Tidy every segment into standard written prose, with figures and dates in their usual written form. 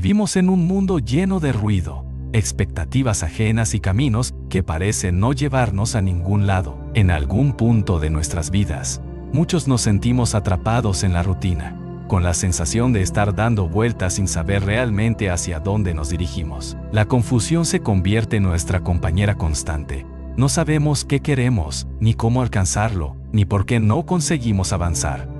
Vivimos en un mundo lleno de ruido, expectativas ajenas y caminos que parecen no llevarnos a ningún lado. En algún punto de nuestras vidas, muchos nos sentimos atrapados en la rutina, con la sensación de estar dando vueltas sin saber realmente hacia dónde nos dirigimos. La confusión se convierte en nuestra compañera constante. No sabemos qué queremos, ni cómo alcanzarlo, ni por qué no conseguimos avanzar.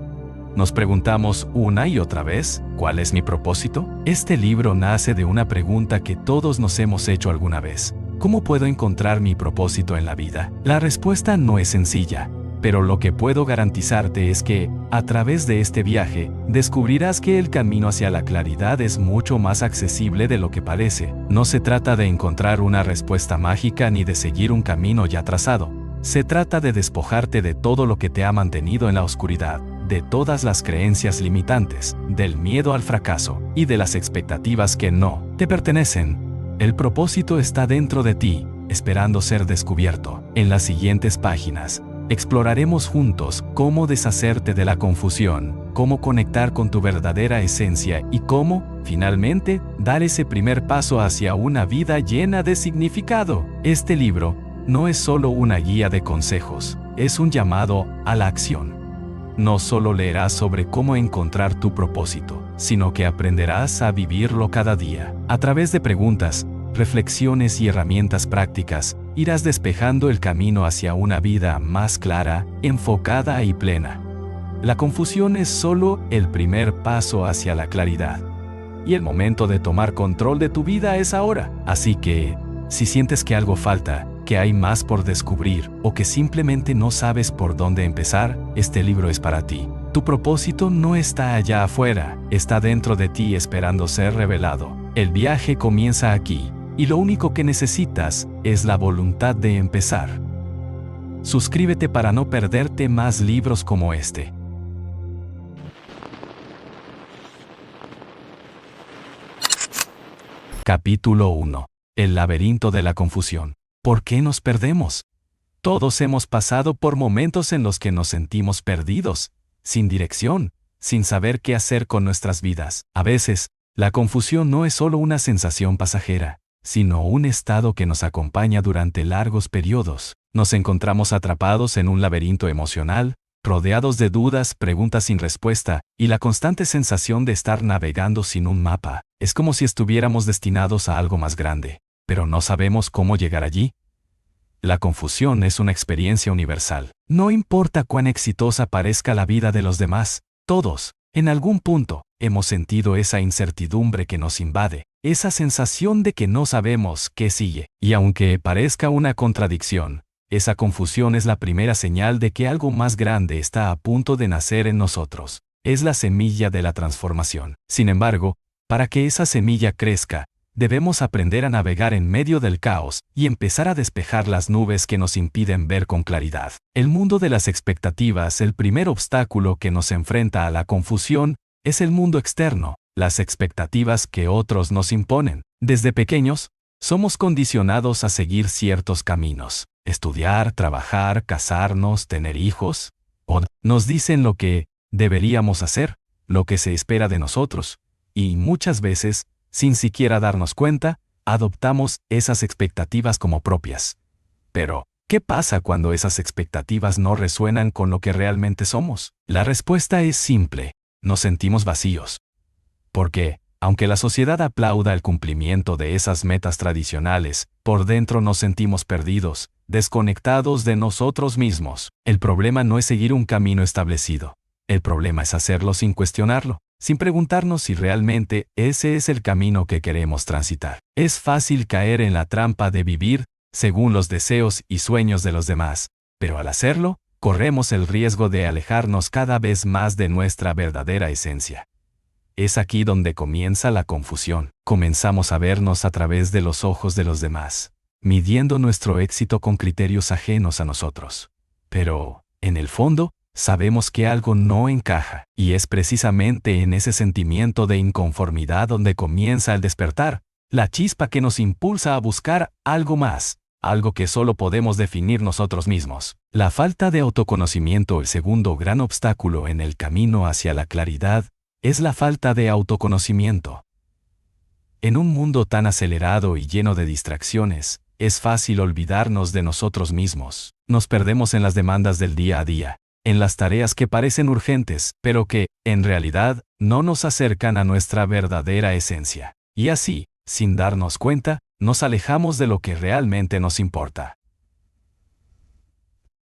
Nos preguntamos una y otra vez, ¿cuál es mi propósito? Este libro nace de una pregunta que todos nos hemos hecho alguna vez. ¿Cómo puedo encontrar mi propósito en la vida? La respuesta no es sencilla, pero lo que puedo garantizarte es que, a través de este viaje, descubrirás que el camino hacia la claridad es mucho más accesible de lo que parece. No se trata de encontrar una respuesta mágica ni de seguir un camino ya trazado. Se trata de despojarte de todo lo que te ha mantenido en la oscuridad, de todas las creencias limitantes, del miedo al fracaso y de las expectativas que no te pertenecen. El propósito está dentro de ti, esperando ser descubierto. En las siguientes páginas, exploraremos juntos cómo deshacerte de la confusión, cómo conectar con tu verdadera esencia y cómo, finalmente, dar ese primer paso hacia una vida llena de significado. Este libro no es solo una guía de consejos, es un llamado a la acción. No solo leerás sobre cómo encontrar tu propósito, sino que aprenderás a vivirlo cada día. A través de preguntas, reflexiones y herramientas prácticas, irás despejando el camino hacia una vida más clara, enfocada y plena. La confusión es solo el primer paso hacia la claridad. Y el momento de tomar control de tu vida es ahora. Así que, si sientes que algo falta, que hay más por descubrir o que simplemente no sabes por dónde empezar, este libro es para ti. Tu propósito no está allá afuera, está dentro de ti esperando ser revelado. El viaje comienza aquí, y lo único que necesitas es la voluntad de empezar. Suscríbete para no perderte más libros como este. Capítulo 1. El laberinto de la confusión. ¿Por qué nos perdemos? Todos hemos pasado por momentos en los que nos sentimos perdidos, sin dirección, sin saber qué hacer con nuestras vidas. A veces, la confusión no es solo una sensación pasajera, sino un estado que nos acompaña durante largos periodos. Nos encontramos atrapados en un laberinto emocional, rodeados de dudas, preguntas sin respuesta, y la constante sensación de estar navegando sin un mapa. Es como si estuviéramos destinados a algo más grande, pero no sabemos cómo llegar allí. La confusión es una experiencia universal. No importa cuán exitosa parezca la vida de los demás, todos, en algún punto, hemos sentido esa incertidumbre que nos invade, esa sensación de que no sabemos qué sigue. Y aunque parezca una contradicción, esa confusión es la primera señal de que algo más grande está a punto de nacer en nosotros. Es la semilla de la transformación. Sin embargo, para que esa semilla crezca, debemos aprender a navegar en medio del caos y empezar a despejar las nubes que nos impiden ver con claridad. El mundo de las expectativas, el primer obstáculo que nos enfrenta a la confusión, es el mundo externo, las expectativas que otros nos imponen. Desde pequeños, somos condicionados a seguir ciertos caminos. Estudiar, trabajar, casarnos, tener hijos. O nos dicen lo que deberíamos hacer, lo que se espera de nosotros. Y muchas veces, sin siquiera darnos cuenta, adoptamos esas expectativas como propias. Pero, ¿qué pasa cuando esas expectativas no resuenan con lo que realmente somos? La respuesta es simple: nos sentimos vacíos. Porque, aunque la sociedad aplauda el cumplimiento de esas metas tradicionales, por dentro nos sentimos perdidos, desconectados de nosotros mismos. El problema no es seguir un camino establecido. El problema es hacerlo sin cuestionarlo, sin preguntarnos si realmente ese es el camino que queremos transitar. Es fácil caer en la trampa de vivir según los deseos y sueños de los demás, pero al hacerlo, corremos el riesgo de alejarnos cada vez más de nuestra verdadera esencia. Es aquí donde comienza la confusión. Comenzamos a vernos a través de los ojos de los demás, midiendo nuestro éxito con criterios ajenos a nosotros. Pero, en el fondo, sabemos que algo no encaja, y es precisamente en ese sentimiento de inconformidad donde comienza el despertar, la chispa que nos impulsa a buscar algo más, algo que solo podemos definir nosotros mismos. La falta de autoconocimiento, el segundo gran obstáculo en el camino hacia la claridad, es la falta de autoconocimiento. En un mundo tan acelerado y lleno de distracciones, es fácil olvidarnos de nosotros mismos. Nos perdemos en las demandas del día a día, en las tareas que parecen urgentes, pero que, en realidad, no nos acercan a nuestra verdadera esencia. Y así, sin darnos cuenta, nos alejamos de lo que realmente nos importa.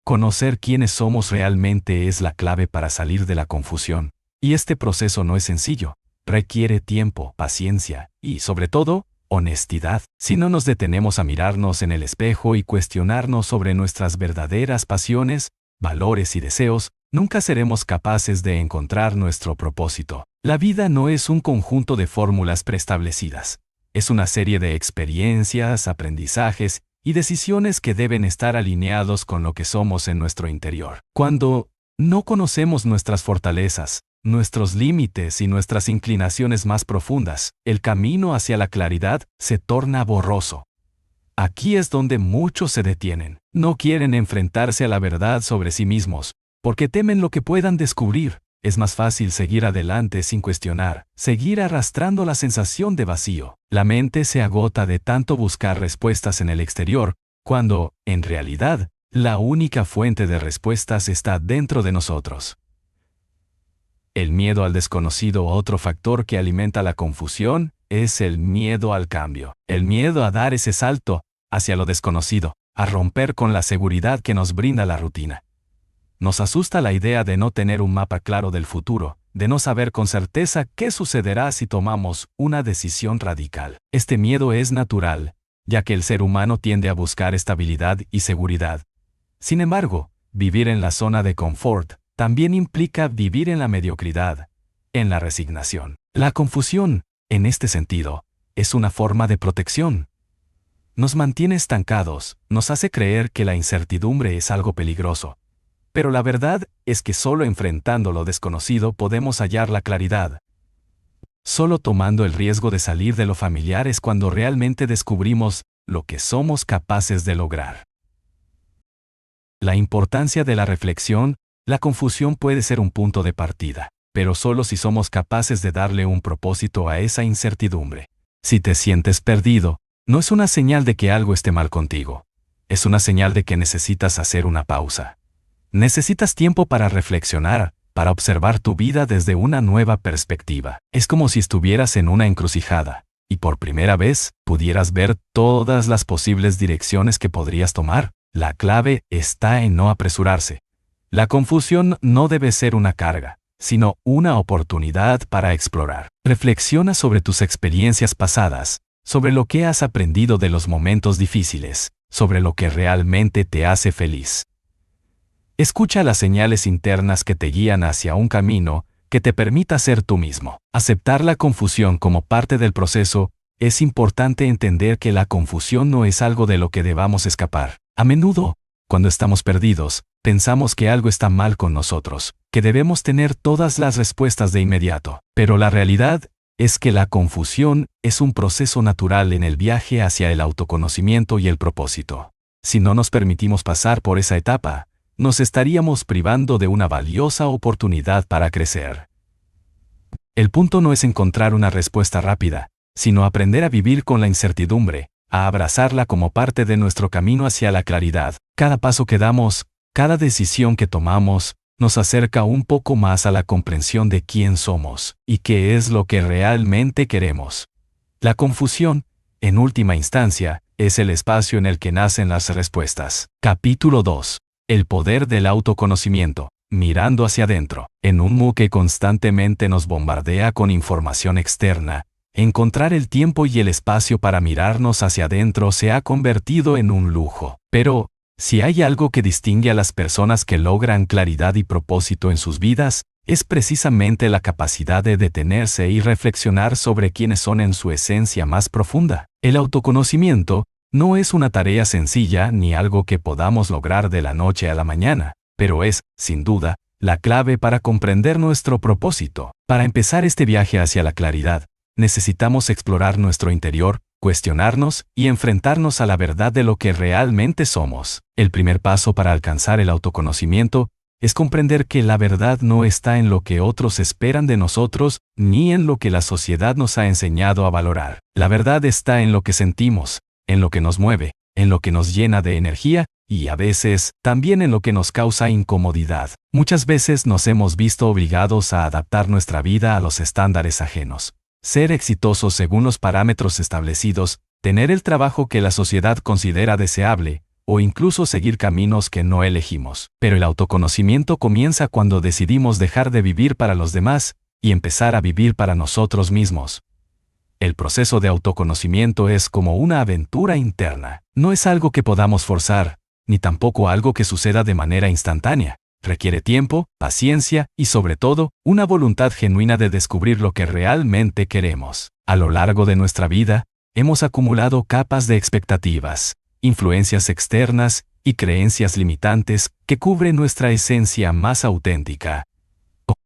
Conocer quiénes somos realmente es la clave para salir de la confusión. Y este proceso no es sencillo. Requiere tiempo, paciencia y, sobre todo, honestidad. Si no nos detenemos a mirarnos en el espejo y cuestionarnos sobre nuestras verdaderas pasiones, valores y deseos, nunca seremos capaces de encontrar nuestro propósito. La vida no es un conjunto de fórmulas preestablecidas. Es una serie de experiencias, aprendizajes y decisiones que deben estar alineados con lo que somos en nuestro interior. Cuando no conocemos nuestras fortalezas, nuestros límites y nuestras inclinaciones más profundas, el camino hacia la claridad se torna borroso. Aquí es donde muchos se detienen. No quieren enfrentarse a la verdad sobre sí mismos, porque temen lo que puedan descubrir. Es más fácil seguir adelante sin cuestionar, seguir arrastrando la sensación de vacío. La mente se agota de tanto buscar respuestas en el exterior, cuando, en realidad, la única fuente de respuestas está dentro de nosotros. El miedo al desconocido, otro factor que alimenta la confusión, es el miedo al cambio. El miedo a dar ese salto hacia lo desconocido, a romper con la seguridad que nos brinda la rutina. Nos asusta la idea de no tener un mapa claro del futuro, de no saber con certeza qué sucederá si tomamos una decisión radical. Este miedo es natural, ya que el ser humano tiende a buscar estabilidad y seguridad. Sin embargo, vivir en la zona de confort también implica vivir en la mediocridad, en la resignación. La confusión, en este sentido, es una forma de protección. Nos mantiene estancados, nos hace creer que la incertidumbre es algo peligroso. Pero la verdad es que solo enfrentando lo desconocido podemos hallar la claridad. Solo tomando el riesgo de salir de lo familiar es cuando realmente descubrimos lo que somos capaces de lograr. La importancia de la reflexión. La confusión puede ser un punto de partida, pero solo si somos capaces de darle un propósito a esa incertidumbre. Si te sientes perdido, no es una señal de que algo esté mal contigo. Es una señal de que necesitas hacer una pausa. Necesitas tiempo para reflexionar, para observar tu vida desde una nueva perspectiva. Es como si estuvieras en una encrucijada, y por primera vez pudieras ver todas las posibles direcciones que podrías tomar. La clave está en no apresurarse. La confusión no debe ser una carga, sino una oportunidad para explorar. Reflexiona sobre tus experiencias pasadas, sobre lo que has aprendido de los momentos difíciles, sobre lo que realmente te hace feliz. Escucha las señales internas que te guían hacia un camino que te permita ser tú mismo. Aceptar la confusión como parte del proceso. Es importante entender que la confusión no es algo de lo que debamos escapar. A menudo, cuando estamos perdidos, pensamos que algo está mal con nosotros, que debemos tener todas las respuestas de inmediato. Pero la realidad es que la confusión es un proceso natural en el viaje hacia el autoconocimiento y el propósito. Si no nos permitimos pasar por esa etapa, nos estaríamos privando de una valiosa oportunidad para crecer. El punto no es encontrar una respuesta rápida, sino aprender a vivir con la incertidumbre, a abrazarla como parte de nuestro camino hacia la claridad. Cada paso que damos, cada decisión que tomamos, nos acerca un poco más a la comprensión de quién somos y qué es lo que realmente queremos. La confusión, en última instancia, es el espacio en el que nacen las respuestas. Capítulo 2. El poder del autoconocimiento. Mirando hacia adentro. En un mundo que constantemente nos bombardea con información externa, encontrar el tiempo y el espacio para mirarnos hacia adentro se ha convertido en un lujo. Pero, si hay algo que distingue a las personas que logran claridad y propósito en sus vidas, es precisamente la capacidad de detenerse y reflexionar sobre quiénes son en su esencia más profunda. El autoconocimiento no es una tarea sencilla ni algo que podamos lograr de la noche a la mañana, pero es, sin duda, la clave para comprender nuestro propósito. Para empezar este viaje hacia la claridad, necesitamos explorar nuestro interior, cuestionarnos y enfrentarnos a la verdad de lo que realmente somos. El primer paso para alcanzar el autoconocimiento es comprender que la verdad no está en lo que otros esperan de nosotros, ni en lo que la sociedad nos ha enseñado a valorar. La verdad está en lo que sentimos, en lo que nos mueve, en lo que nos llena de energía, y a veces, también en lo que nos causa incomodidad. Muchas veces nos hemos visto obligados a adaptar nuestra vida a los estándares ajenos. Ser exitosos según los parámetros establecidos, tener el trabajo que la sociedad considera deseable, o incluso seguir caminos que no elegimos. Pero el autoconocimiento comienza cuando decidimos dejar de vivir para los demás y empezar a vivir para nosotros mismos. El proceso de autoconocimiento es como una aventura interna. No es algo que podamos forzar, ni tampoco algo que suceda de manera instantánea. Requiere tiempo, paciencia y sobre todo, una voluntad genuina de descubrir lo que realmente queremos. A lo largo de nuestra vida, hemos acumulado capas de expectativas, influencias externas y creencias limitantes que cubren nuestra esencia más auténtica.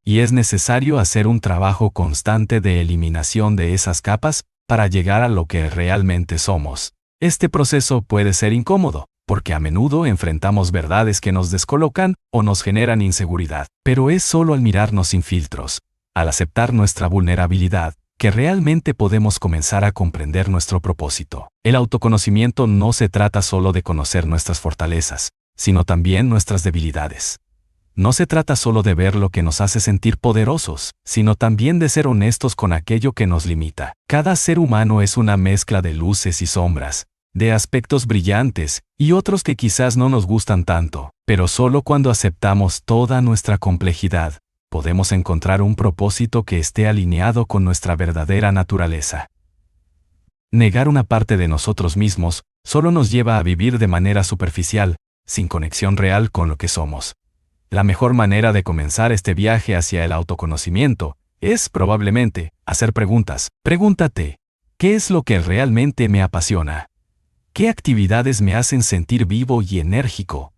Y es necesario hacer un trabajo constante de eliminación de esas capas para llegar a lo que realmente somos. Este proceso puede ser incómodo, porque a menudo enfrentamos verdades que nos descolocan o nos generan inseguridad. Pero es solo al mirarnos sin filtros, al aceptar nuestra vulnerabilidad, que realmente podemos comenzar a comprender nuestro propósito. El autoconocimiento no se trata solo de conocer nuestras fortalezas, sino también nuestras debilidades. No se trata solo de ver lo que nos hace sentir poderosos, sino también de ser honestos con aquello que nos limita. Cada ser humano es una mezcla de luces y sombras, de aspectos brillantes y otros que quizás no nos gustan tanto, pero solo cuando aceptamos toda nuestra complejidad, podemos encontrar un propósito que esté alineado con nuestra verdadera naturaleza. Negar una parte de nosotros mismos solo nos lleva a vivir de manera superficial, sin conexión real con lo que somos. La mejor manera de comenzar este viaje hacia el autoconocimiento es, probablemente, hacer preguntas. Pregúntate, ¿qué es lo que realmente me apasiona? ¿Qué actividades me hacen sentir vivo y enérgico?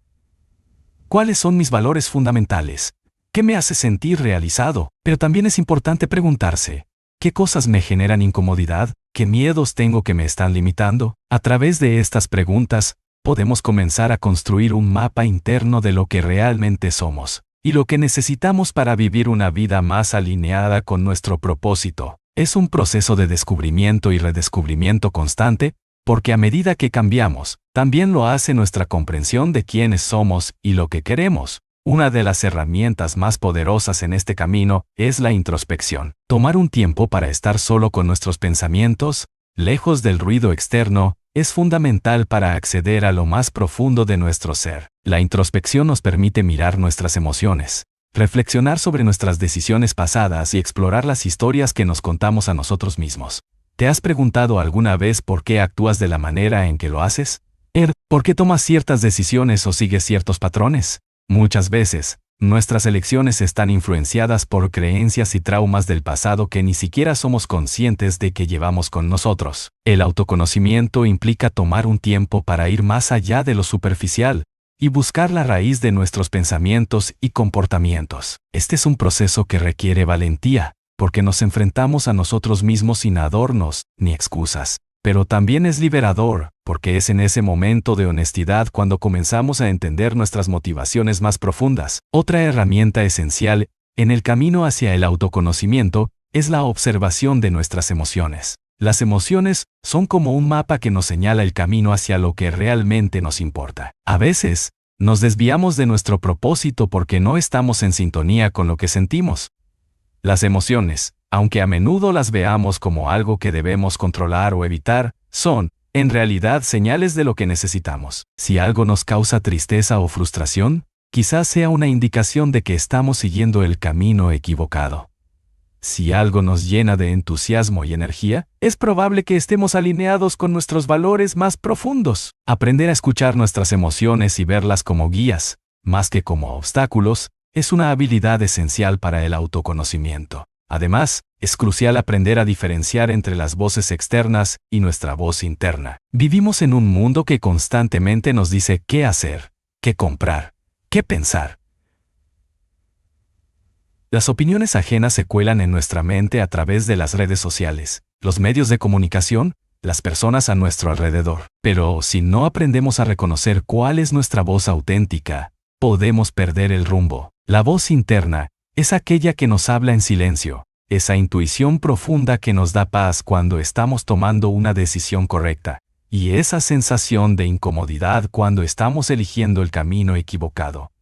¿Cuáles son mis valores fundamentales? ¿Qué me hace sentir realizado? Pero también es importante preguntarse, ¿qué cosas me generan incomodidad? ¿Qué miedos tengo que me están limitando? A través de estas preguntas, podemos comenzar a construir un mapa interno de lo que realmente somos y lo que necesitamos para vivir una vida más alineada con nuestro propósito. Es un proceso de descubrimiento y redescubrimiento constante, porque a medida que cambiamos, también lo hace nuestra comprensión de quiénes somos y lo que queremos. Una de las herramientas más poderosas en este camino es la introspección. Tomar un tiempo para estar solo con nuestros pensamientos, lejos del ruido externo, es fundamental para acceder a lo más profundo de nuestro ser. La introspección nos permite mirar nuestras emociones, reflexionar sobre nuestras decisiones pasadas y explorar las historias que nos contamos a nosotros mismos. ¿Te has preguntado alguna vez por qué actúas de la manera en que lo haces? ¿Por qué tomas ciertas decisiones o sigues ciertos patrones? Muchas veces, nuestras elecciones están influenciadas por creencias y traumas del pasado que ni siquiera somos conscientes de que llevamos con nosotros. El autoconocimiento implica tomar un tiempo para ir más allá de lo superficial y buscar la raíz de nuestros pensamientos y comportamientos. Este es un proceso que requiere valentía, porque nos enfrentamos a nosotros mismos sin adornos ni excusas. Pero también es liberador, porque es en ese momento de honestidad cuando comenzamos a entender nuestras motivaciones más profundas. Otra herramienta esencial en el camino hacia el autoconocimiento es la observación de nuestras emociones. Las emociones son como un mapa que nos señala el camino hacia lo que realmente nos importa. A veces, nos desviamos de nuestro propósito porque no estamos en sintonía con lo que sentimos. Las emociones, aunque a menudo las veamos como algo que debemos controlar o evitar, son, en realidad, señales de lo que necesitamos. Si algo nos causa tristeza o frustración, quizás sea una indicación de que estamos siguiendo el camino equivocado. Si algo nos llena de entusiasmo y energía, es probable que estemos alineados con nuestros valores más profundos. Aprender a escuchar nuestras emociones y verlas como guías, más que como obstáculos, es una habilidad esencial para el autoconocimiento. Además, es crucial aprender a diferenciar entre las voces externas y nuestra voz interna. Vivimos en un mundo que constantemente nos dice qué hacer, qué comprar, qué pensar. Las opiniones ajenas se cuelan en nuestra mente a través de las redes sociales, los medios de comunicación, las personas a nuestro alrededor. Pero si no aprendemos a reconocer cuál es nuestra voz auténtica, podemos perder el rumbo. La voz interna es aquella que nos habla en silencio, esa intuición profunda que nos da paz cuando estamos tomando una decisión correcta, y esa sensación de incomodidad cuando estamos eligiendo el camino equivocado.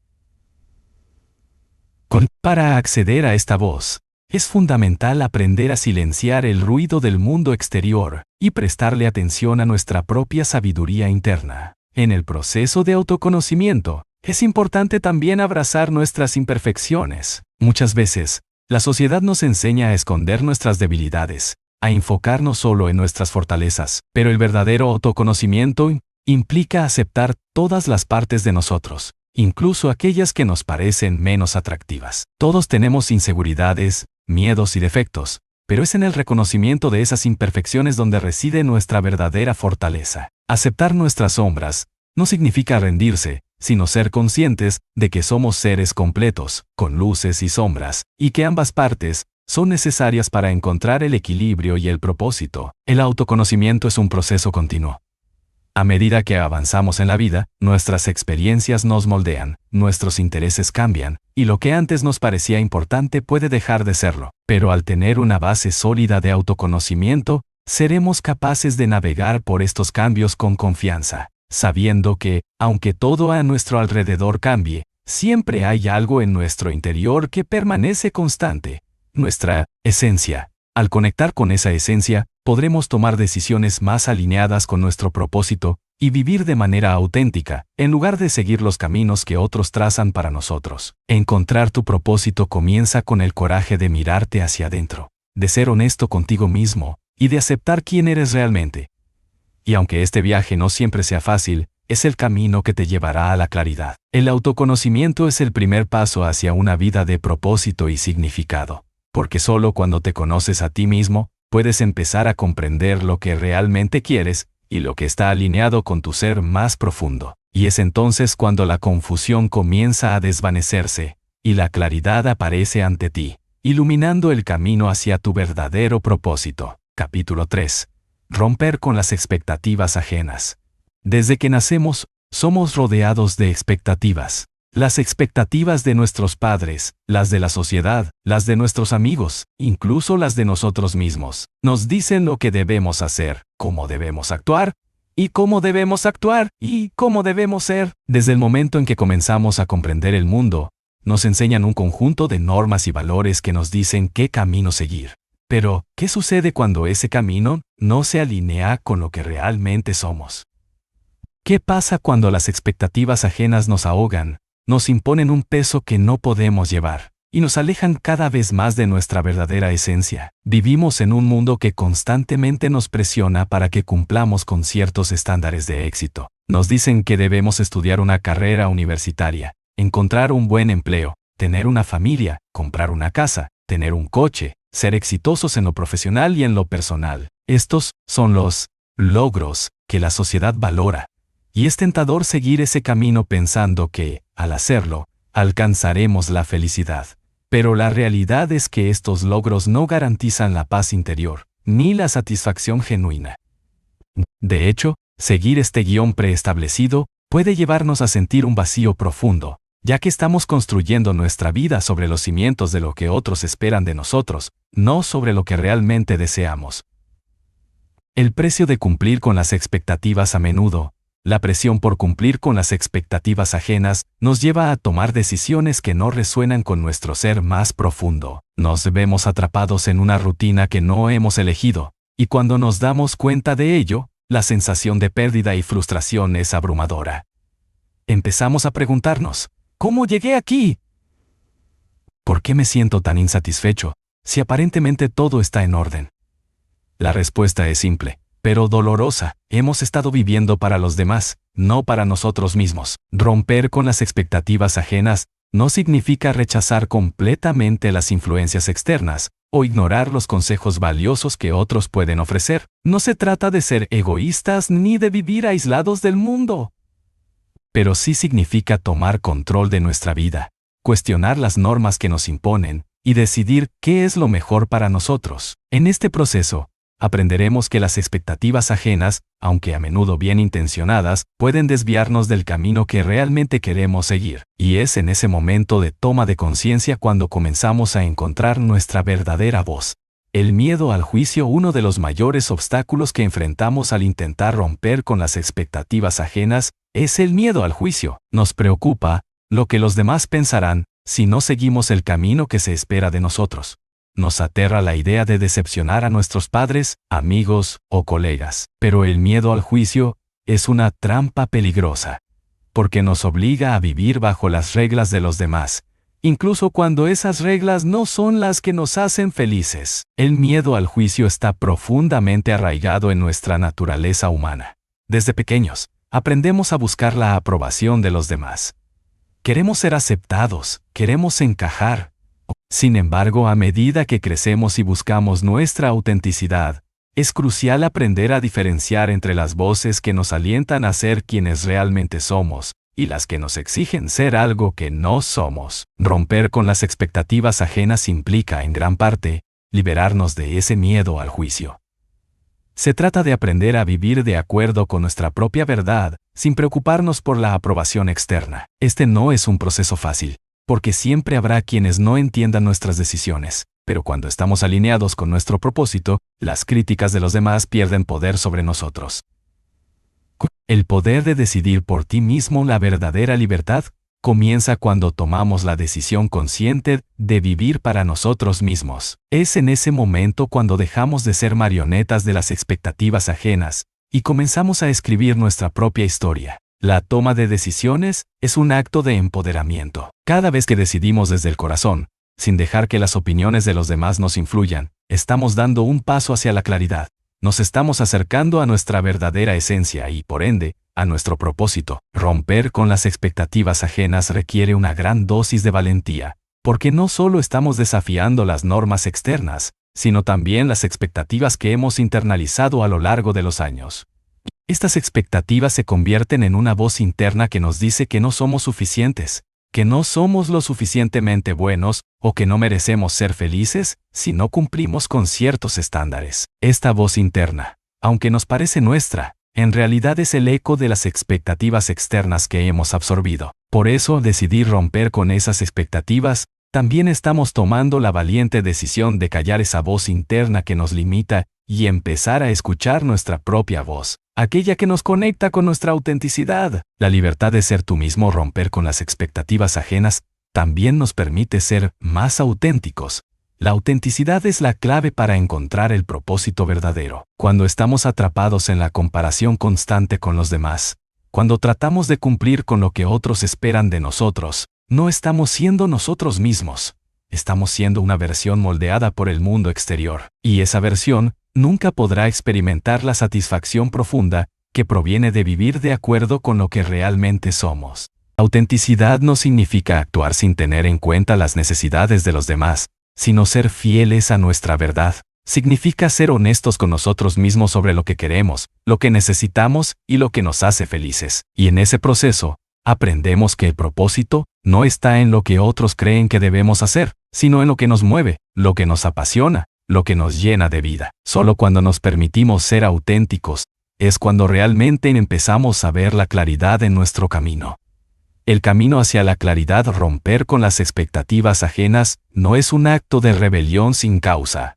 Para acceder a esta voz, es fundamental aprender a silenciar el ruido del mundo exterior y prestarle atención a nuestra propia sabiduría interna. En el proceso de autoconocimiento, es importante también abrazar nuestras imperfecciones. Muchas veces, la sociedad nos enseña a esconder nuestras debilidades, a enfocarnos solo en nuestras fortalezas, pero el verdadero autoconocimiento implica aceptar todas las partes de nosotros, incluso aquellas que nos parecen menos atractivas. Todos tenemos inseguridades, miedos y defectos, pero es en el reconocimiento de esas imperfecciones donde reside nuestra verdadera fortaleza. Aceptar nuestras sombras no significa rendirse, sino ser conscientes de que somos seres completos, con luces y sombras, y que ambas partes son necesarias para encontrar el equilibrio y el propósito. El autoconocimiento es un proceso continuo. A medida que avanzamos en la vida, nuestras experiencias nos moldean, nuestros intereses cambian, y lo que antes nos parecía importante puede dejar de serlo. Pero al tener una base sólida de autoconocimiento, seremos capaces de navegar por estos cambios con confianza, sabiendo que, aunque todo a nuestro alrededor cambie, siempre hay algo en nuestro interior que permanece constante, nuestra esencia. Al conectar con esa esencia, podremos tomar decisiones más alineadas con nuestro propósito y vivir de manera auténtica, en lugar de seguir los caminos que otros trazan para nosotros. Encontrar tu propósito comienza con el coraje de mirarte hacia adentro, de ser honesto contigo mismo y de aceptar quién eres realmente. Y aunque este viaje no siempre sea fácil, es el camino que te llevará a la claridad. El autoconocimiento es el primer paso hacia una vida de propósito y significado, porque solo cuando te conoces a ti mismo, puedes empezar a comprender lo que realmente quieres y lo que está alineado con tu ser más profundo. Y es entonces cuando la confusión comienza a desvanecerse y la claridad aparece ante ti, iluminando el camino hacia tu verdadero propósito. Capítulo 3. Romper con las expectativas ajenas. Desde que nacemos, somos rodeados de expectativas. Las expectativas de nuestros padres, las de la sociedad, las de nuestros amigos, incluso las de nosotros mismos, nos dicen lo que debemos hacer, cómo debemos actuar, y cómo debemos ser. Desde el momento en que comenzamos a comprender el mundo, nos enseñan un conjunto de normas y valores que nos dicen qué camino seguir. Pero, ¿qué sucede cuando ese camino no se alinea con lo que realmente somos? ¿Qué pasa cuando las expectativas ajenas nos ahogan, nos imponen un peso que no podemos llevar, y nos alejan cada vez más de nuestra verdadera esencia? Vivimos en un mundo que constantemente nos presiona para que cumplamos con ciertos estándares de éxito. Nos dicen que debemos estudiar una carrera universitaria, encontrar un buen empleo, tener una familia, comprar una casa, tener un coche, ser exitosos en lo profesional y en lo personal. Estos son los logros que la sociedad valora. Y es tentador seguir ese camino pensando que, al hacerlo, alcanzaremos la felicidad. Pero la realidad es que estos logros no garantizan la paz interior, ni la satisfacción genuina. De hecho, seguir este guión preestablecido puede llevarnos a sentir un vacío profundo, ya que estamos construyendo nuestra vida sobre los cimientos de lo que otros esperan de nosotros, no sobre lo que realmente deseamos. El precio de cumplir con las expectativas a menudo, la presión por cumplir con las expectativas ajenas, nos lleva a tomar decisiones que no resuenan con nuestro ser más profundo. Nos vemos atrapados en una rutina que no hemos elegido, y cuando nos damos cuenta de ello, la sensación de pérdida y frustración es abrumadora. Empezamos a preguntarnos, ¿cómo llegué aquí? ¿Por qué me siento tan insatisfecho, si aparentemente todo está en orden? La respuesta es simple, pero dolorosa. Hemos estado viviendo para los demás, no para nosotros mismos. Romper con las expectativas ajenas no significa rechazar completamente las influencias externas o ignorar los consejos valiosos que otros pueden ofrecer. No se trata de ser egoístas ni de vivir aislados del mundo. Pero sí significa tomar control de nuestra vida, cuestionar las normas que nos imponen y decidir qué es lo mejor para nosotros. En este proceso, aprenderemos que las expectativas ajenas, aunque a menudo bien intencionadas, pueden desviarnos del camino que realmente queremos seguir. Y es en ese momento de toma de conciencia cuando comenzamos a encontrar nuestra verdadera voz. El miedo al juicio, uno de los mayores obstáculos que enfrentamos al intentar romper con las expectativas ajenas, es el miedo al juicio. Nos preocupa lo que los demás pensarán si no seguimos el camino que se espera de nosotros. Nos aterra la idea de decepcionar a nuestros padres, amigos o colegas. Pero el miedo al juicio es una trampa peligrosa, porque nos obliga a vivir bajo las reglas de los demás, incluso cuando esas reglas no son las que nos hacen felices. El miedo al juicio está profundamente arraigado en nuestra naturaleza humana. Desde pequeños, aprendemos a buscar la aprobación de los demás. Queremos ser aceptados, queremos encajar. Sin embargo, a medida que crecemos y buscamos nuestra autenticidad, es crucial aprender a diferenciar entre las voces que nos alientan a ser quienes realmente somos y las que nos exigen ser algo que no somos. Romper con las expectativas ajenas implica, en gran parte, liberarnos de ese miedo al juicio. Se trata de aprender a vivir de acuerdo con nuestra propia verdad, sin preocuparnos por la aprobación externa. Este no es un proceso fácil, porque siempre habrá quienes no entiendan nuestras decisiones, pero cuando estamos alineados con nuestro propósito, las críticas de los demás pierden poder sobre nosotros. El poder de decidir por ti mismo, la verdadera libertad, comienza cuando tomamos la decisión consciente de vivir para nosotros mismos. Es en ese momento cuando dejamos de ser marionetas de las expectativas ajenas y comenzamos a escribir nuestra propia historia. La toma de decisiones es un acto de empoderamiento. Cada vez que decidimos desde el corazón, sin dejar que las opiniones de los demás nos influyan, estamos dando un paso hacia la claridad. Nos estamos acercando a nuestra verdadera esencia y, por ende, a nuestro propósito. Romper con las expectativas ajenas requiere una gran dosis de valentía, porque no solo estamos desafiando las normas externas, sino también las expectativas que hemos internalizado a lo largo de los años. Estas expectativas se convierten en una voz interna que nos dice que no somos suficientes, que no somos lo suficientemente buenos o que no merecemos ser felices si no cumplimos con ciertos estándares. Esta voz interna, aunque nos parece nuestra, en realidad es el eco de las expectativas externas que hemos absorbido. Por eso, decidir romper con esas expectativas, también estamos tomando la valiente decisión de callar esa voz interna que nos limita y empezar a escuchar nuestra propia voz, aquella que nos conecta con nuestra autenticidad. La libertad de ser tú mismo, romper con las expectativas ajenas, también nos permite ser más auténticos. La autenticidad es la clave para encontrar el propósito verdadero. Cuando estamos atrapados en la comparación constante con los demás, cuando tratamos de cumplir con lo que otros esperan de nosotros, no estamos siendo nosotros mismos. Estamos siendo una versión moldeada por el mundo exterior. Y esa versión nunca podrá experimentar la satisfacción profunda que proviene de vivir de acuerdo con lo que realmente somos. Autenticidad no significa actuar sin tener en cuenta las necesidades de los demás, sino ser fieles a nuestra verdad. Significa ser honestos con nosotros mismos sobre lo que queremos, lo que necesitamos y lo que nos hace felices. Y en ese proceso, aprendemos que el propósito no está en lo que otros creen que debemos hacer, sino en lo que nos mueve, lo que nos apasiona, lo que nos llena de vida. Solo cuando nos permitimos ser auténticos, es cuando realmente empezamos a ver la claridad en nuestro camino. El camino hacia la claridad, romper con las expectativas ajenas, no es un acto de rebelión sin causa.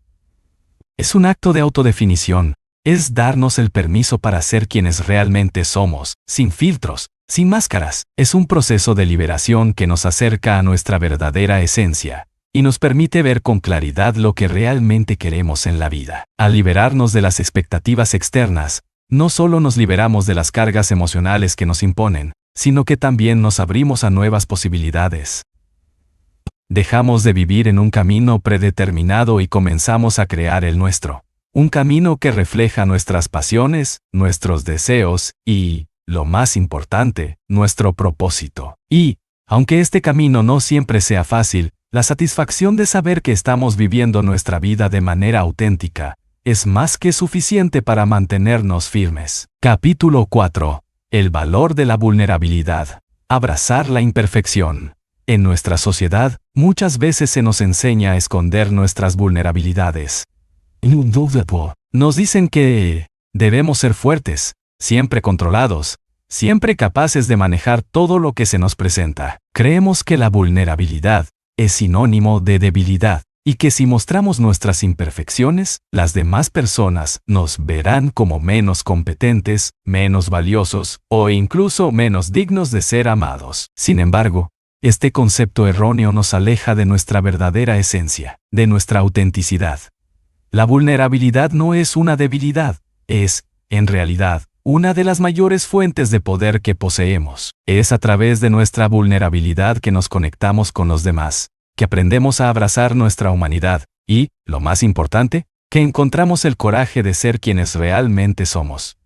Es un acto de autodefinición. Es darnos el permiso para ser quienes realmente somos, sin filtros, sin máscaras. Es un proceso de liberación que nos acerca a nuestra verdadera esencia y nos permite ver con claridad lo que realmente queremos en la vida. Al liberarnos de las expectativas externas, no solo nos liberamos de las cargas emocionales que nos imponen, sino que también nos abrimos a nuevas posibilidades. Dejamos de vivir en un camino predeterminado y comenzamos a crear el nuestro. Un camino que refleja nuestras pasiones, nuestros deseos y, lo más importante, nuestro propósito. Y, aunque este camino no siempre sea fácil, la satisfacción de saber que estamos viviendo nuestra vida de manera auténtica es más que suficiente para mantenernos firmes. Capítulo 4. El valor de la vulnerabilidad. Abrazar la imperfección. En nuestra sociedad, muchas veces se nos enseña a esconder nuestras vulnerabilidades. Nos dicen que debemos ser fuertes, siempre controlados, siempre capaces de manejar todo lo que se nos presenta. Creemos que la vulnerabilidad es sinónimo de debilidad y que si mostramos nuestras imperfecciones, las demás personas nos verán como menos competentes, menos valiosos o incluso menos dignos de ser amados. Sin embargo, este concepto erróneo nos aleja de nuestra verdadera esencia, de nuestra autenticidad. La vulnerabilidad no es una debilidad, es, en realidad, una de las mayores fuentes de poder que poseemos. Es a través de nuestra vulnerabilidad que nos conectamos con los demás, que aprendemos a abrazar nuestra humanidad y, lo más importante, que encontramos el coraje de ser quienes realmente somos.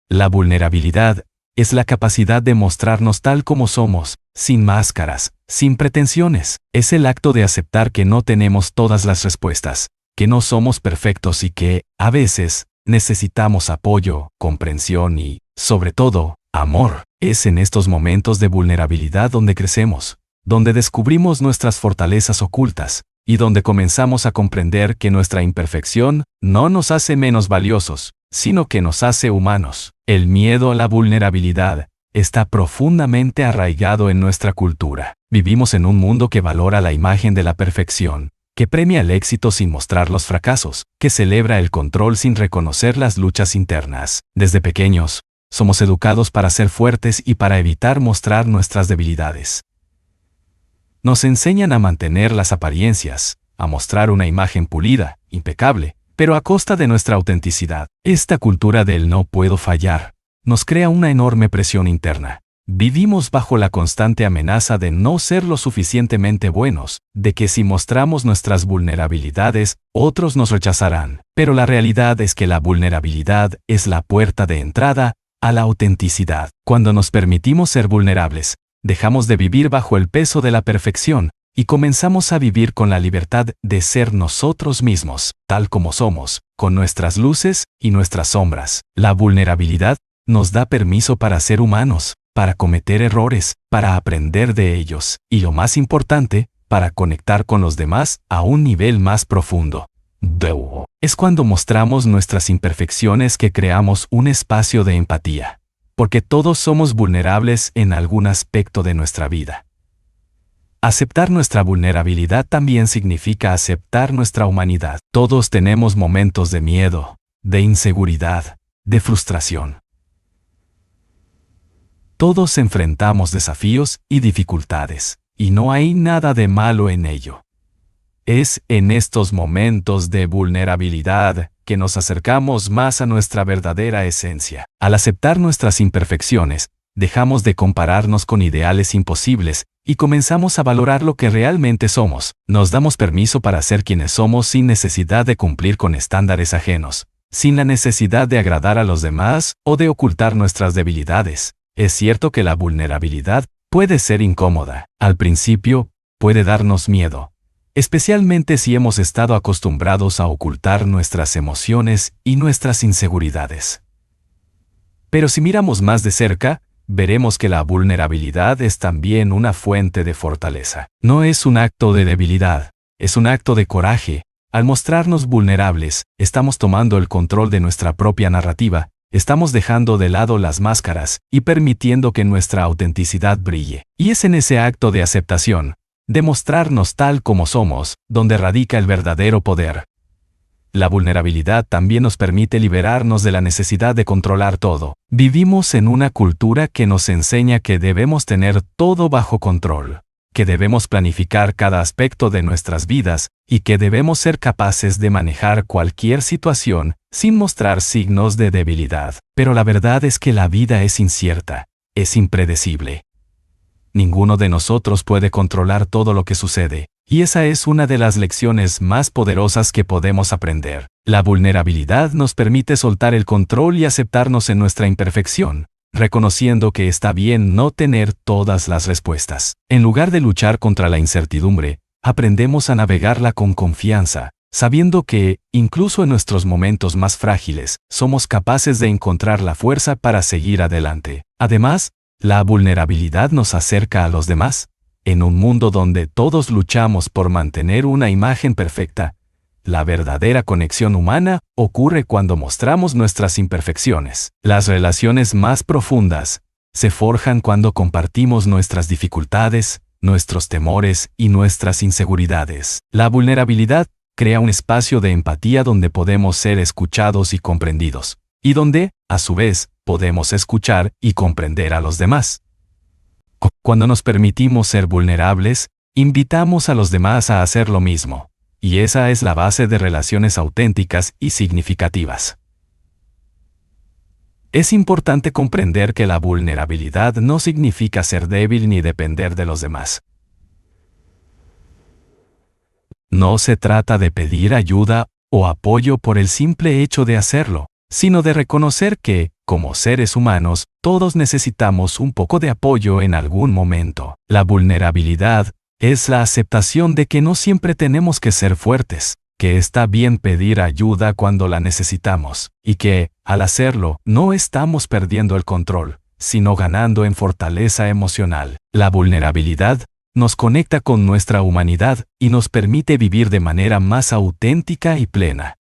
La vulnerabilidad es la capacidad de mostrarnos tal como somos, sin máscaras, sin pretensiones. Es el acto de aceptar que no tenemos todas las respuestas, que no somos perfectos y que, a veces, necesitamos apoyo, comprensión y, sobre todo, amor. Es en estos momentos de vulnerabilidad donde crecemos, donde descubrimos nuestras fortalezas ocultas y donde comenzamos a comprender que nuestra imperfección no nos hace menos valiosos, sino que nos hace humanos. El miedo a la vulnerabilidad está profundamente arraigado en nuestra cultura. Vivimos en un mundo que valora la imagen de la perfección, que premia el éxito sin mostrar los fracasos, que celebra el control sin reconocer las luchas internas. Desde pequeños, somos educados para ser fuertes y para evitar mostrar nuestras debilidades. Nos enseñan a mantener las apariencias, a mostrar una imagen pulida, impecable, pero a costa de nuestra autenticidad. Esta cultura del no puedo fallar nos crea una enorme presión interna. Vivimos bajo la constante amenaza de no ser lo suficientemente buenos, de que si mostramos nuestras vulnerabilidades, otros nos rechazarán. Pero la realidad es que la vulnerabilidad es la puerta de entrada a la autenticidad. Cuando nos permitimos ser vulnerables, dejamos de vivir bajo el peso de la perfección y comenzamos a vivir con la libertad de ser nosotros mismos, tal como somos, con nuestras luces y nuestras sombras. La vulnerabilidad nos da permiso para ser humanos, para cometer errores, para aprender de ellos, y lo más importante, para conectar con los demás a un nivel más profundo. Es cuando mostramos nuestras imperfecciones que creamos un espacio de empatía, porque todos somos vulnerables en algún aspecto de nuestra vida. Aceptar nuestra vulnerabilidad también significa aceptar nuestra humanidad. Todos tenemos momentos de miedo, de inseguridad, de frustración. Todos enfrentamos desafíos y dificultades, y no hay nada de malo en ello. Es en estos momentos de vulnerabilidad que nos acercamos más a nuestra verdadera esencia. Al aceptar nuestras imperfecciones, dejamos de compararnos con ideales imposibles y comenzamos a valorar lo que realmente somos. Nos damos permiso para ser quienes somos sin necesidad de cumplir con estándares ajenos, sin la necesidad de agradar a los demás o de ocultar nuestras debilidades. Es cierto que la vulnerabilidad puede ser incómoda. Al principio, puede darnos miedo, especialmente si hemos estado acostumbrados a ocultar nuestras emociones y nuestras inseguridades. Pero si miramos más de cerca, veremos que la vulnerabilidad es también una fuente de fortaleza. No es un acto de debilidad, es un acto de coraje. Al mostrarnos vulnerables, estamos tomando el control de nuestra propia narrativa, estamos dejando de lado las máscaras y permitiendo que nuestra autenticidad brille. Y es en ese acto de aceptación, de mostrarnos tal como somos, donde radica el verdadero poder. La vulnerabilidad también nos permite liberarnos de la necesidad de controlar todo. Vivimos en una cultura que nos enseña que debemos tener todo bajo control, que debemos planificar cada aspecto de nuestras vidas y que debemos ser capaces de manejar cualquier situación sin mostrar signos de debilidad. Pero la verdad es que la vida es incierta, es impredecible. Ninguno de nosotros puede controlar todo lo que sucede, y esa es una de las lecciones más poderosas que podemos aprender. La vulnerabilidad nos permite soltar el control y aceptarnos en nuestra imperfección, reconociendo que está bien no tener todas las respuestas. En lugar de luchar contra la incertidumbre, aprendemos a navegarla con confianza, sabiendo que, incluso en nuestros momentos más frágiles, somos capaces de encontrar la fuerza para seguir adelante. Además, la vulnerabilidad nos acerca a los demás. En un mundo donde todos luchamos por mantener una imagen perfecta, La verdadera conexión humana ocurre cuando mostramos nuestras imperfecciones. Las relaciones más profundas se forjan cuando compartimos nuestras dificultades, nuestros temores y nuestras inseguridades. La vulnerabilidad crea un espacio de empatía donde podemos ser escuchados y comprendidos, y donde, a su vez, podemos escuchar y comprender a los demás. Cuando nos permitimos ser vulnerables, invitamos a los demás a hacer lo mismo, y esa es la base de relaciones auténticas y significativas. Es importante comprender que la vulnerabilidad no significa ser débil ni depender de los demás. No se trata de pedir ayuda o apoyo por el simple hecho de hacerlo, sino de reconocer que, como seres humanos, todos necesitamos un poco de apoyo en algún momento. La vulnerabilidad es la aceptación de que no siempre tenemos que ser fuertes, que está bien pedir ayuda cuando la necesitamos, y que, al hacerlo, no estamos perdiendo el control, sino ganando en fortaleza emocional. La vulnerabilidad nos conecta con nuestra humanidad y nos permite vivir de manera más auténtica y plena.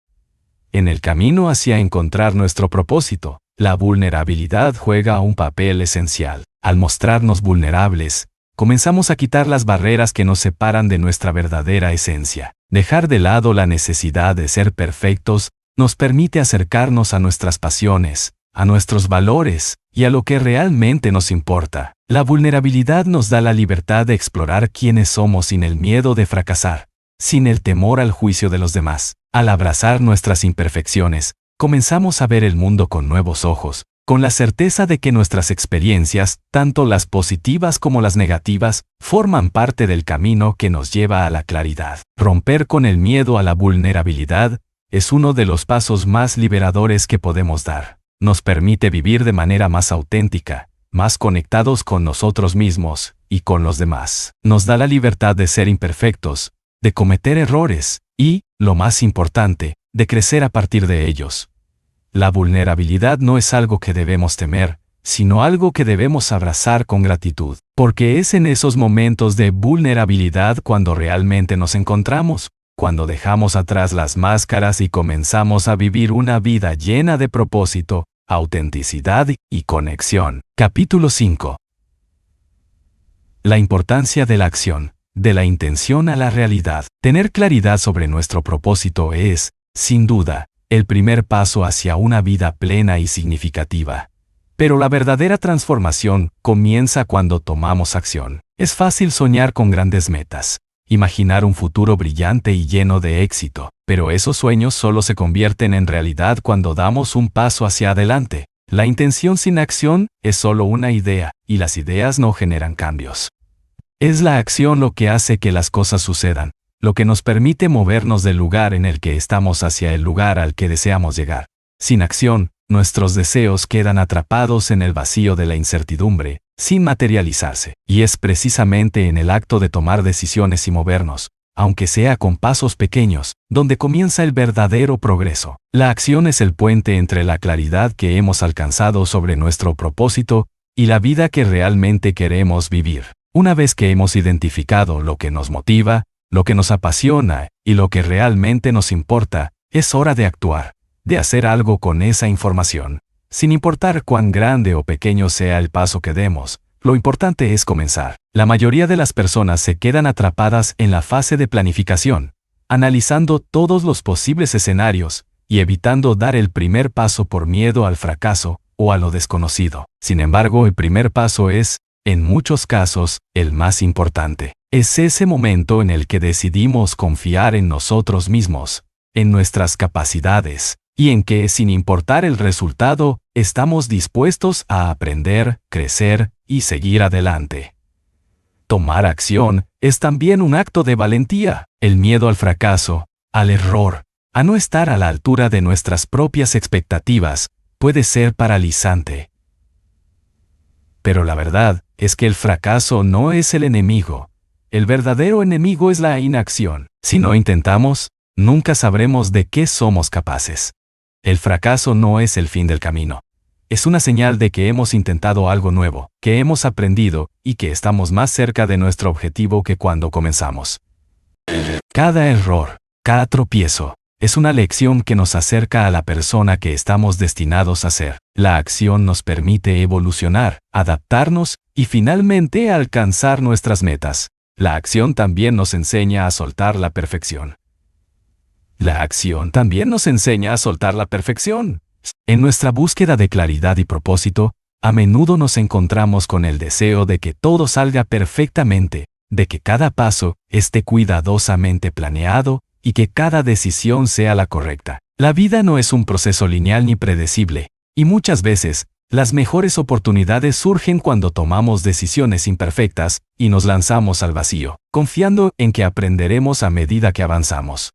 En el camino hacia encontrar nuestro propósito, la vulnerabilidad juega un papel esencial. Al mostrarnos vulnerables, comenzamos a quitar las barreras que nos separan de nuestra verdadera esencia. Dejar de lado la necesidad de ser perfectos nos permite acercarnos a nuestras pasiones, a nuestros valores y a lo que realmente nos importa. La vulnerabilidad nos da la libertad de explorar quiénes somos sin el miedo de fracasar, sin el temor al juicio de los demás. Al abrazar nuestras imperfecciones, comenzamos a ver el mundo con nuevos ojos, con la certeza de que nuestras experiencias, tanto las positivas como las negativas, forman parte del camino que nos lleva a la claridad. Romper con el miedo a la vulnerabilidad es uno de los pasos más liberadores que podemos dar. Nos permite vivir de manera más auténtica, más conectados con nosotros mismos y con los demás. Nos da la libertad de ser imperfectos, de cometer errores y, lo más importante, de crecer a partir de ellos. La vulnerabilidad no es algo que debemos temer, sino algo que debemos abrazar con gratitud, porque es en esos momentos de vulnerabilidad cuando realmente nos encontramos, cuando dejamos atrás las máscaras y comenzamos a vivir una vida llena de propósito, autenticidad y conexión. Capítulo 5. La importancia de la acción, de la intención a la realidad. Tener claridad sobre nuestro propósito es, sin duda, el primer paso hacia una vida plena y significativa. Pero la verdadera transformación comienza cuando tomamos acción. Es fácil soñar con grandes metas, imaginar un futuro brillante y lleno de éxito, pero esos sueños solo se convierten en realidad cuando damos un paso hacia adelante. La intención sin acción es solo una idea, y las ideas no generan cambios. Es la acción lo que hace que las cosas sucedan, lo que nos permite movernos del lugar en el que estamos hacia el lugar al que deseamos llegar. Sin acción, nuestros deseos quedan atrapados en el vacío de la incertidumbre, sin materializarse. Y es precisamente en el acto de tomar decisiones y movernos, aunque sea con pasos pequeños, donde comienza el verdadero progreso. La acción es el puente entre la claridad que hemos alcanzado sobre nuestro propósito y la vida que realmente queremos vivir. Una vez que hemos identificado lo que nos motiva, lo que nos apasiona y lo que realmente nos importa, es hora de actuar, de hacer algo con esa información. Sin importar cuán grande o pequeño sea el paso que demos, lo importante es comenzar. La mayoría de las personas se quedan atrapadas en la fase de planificación, analizando todos los posibles escenarios y evitando dar el primer paso por miedo al fracaso o a lo desconocido. Sin embargo, el primer paso es, en muchos casos, el más importante. Es ese momento en el que decidimos confiar en nosotros mismos, en nuestras capacidades, y en que, sin importar el resultado, estamos dispuestos a aprender, crecer y seguir adelante. Tomar acción es también un acto de valentía. El miedo al fracaso, al error, a no estar a la altura de nuestras propias expectativas, puede ser paralizante. Pero la verdad es que el fracaso no es el enemigo. El verdadero enemigo es la inacción. Si no intentamos, nunca sabremos de qué somos capaces. El fracaso no es el fin del camino. Es una señal de que hemos intentado algo nuevo, que hemos aprendido y que estamos más cerca de nuestro objetivo que cuando comenzamos. Cada error, Cada tropiezo es una lección que nos acerca a la persona que estamos destinados a ser. La acción nos permite evolucionar, adaptarnos y finalmente alcanzar nuestras metas. La acción también nos enseña a soltar la perfección. La acción también nos enseña a soltar la perfección. En nuestra búsqueda de claridad y propósito, a menudo nos encontramos con el deseo de que todo salga perfectamente, de que cada paso esté cuidadosamente planeado y que cada decisión sea la correcta. La vida no es un proceso lineal ni predecible, y muchas veces, las mejores oportunidades surgen cuando tomamos decisiones imperfectas y nos lanzamos al vacío, confiando en que aprenderemos a medida que avanzamos.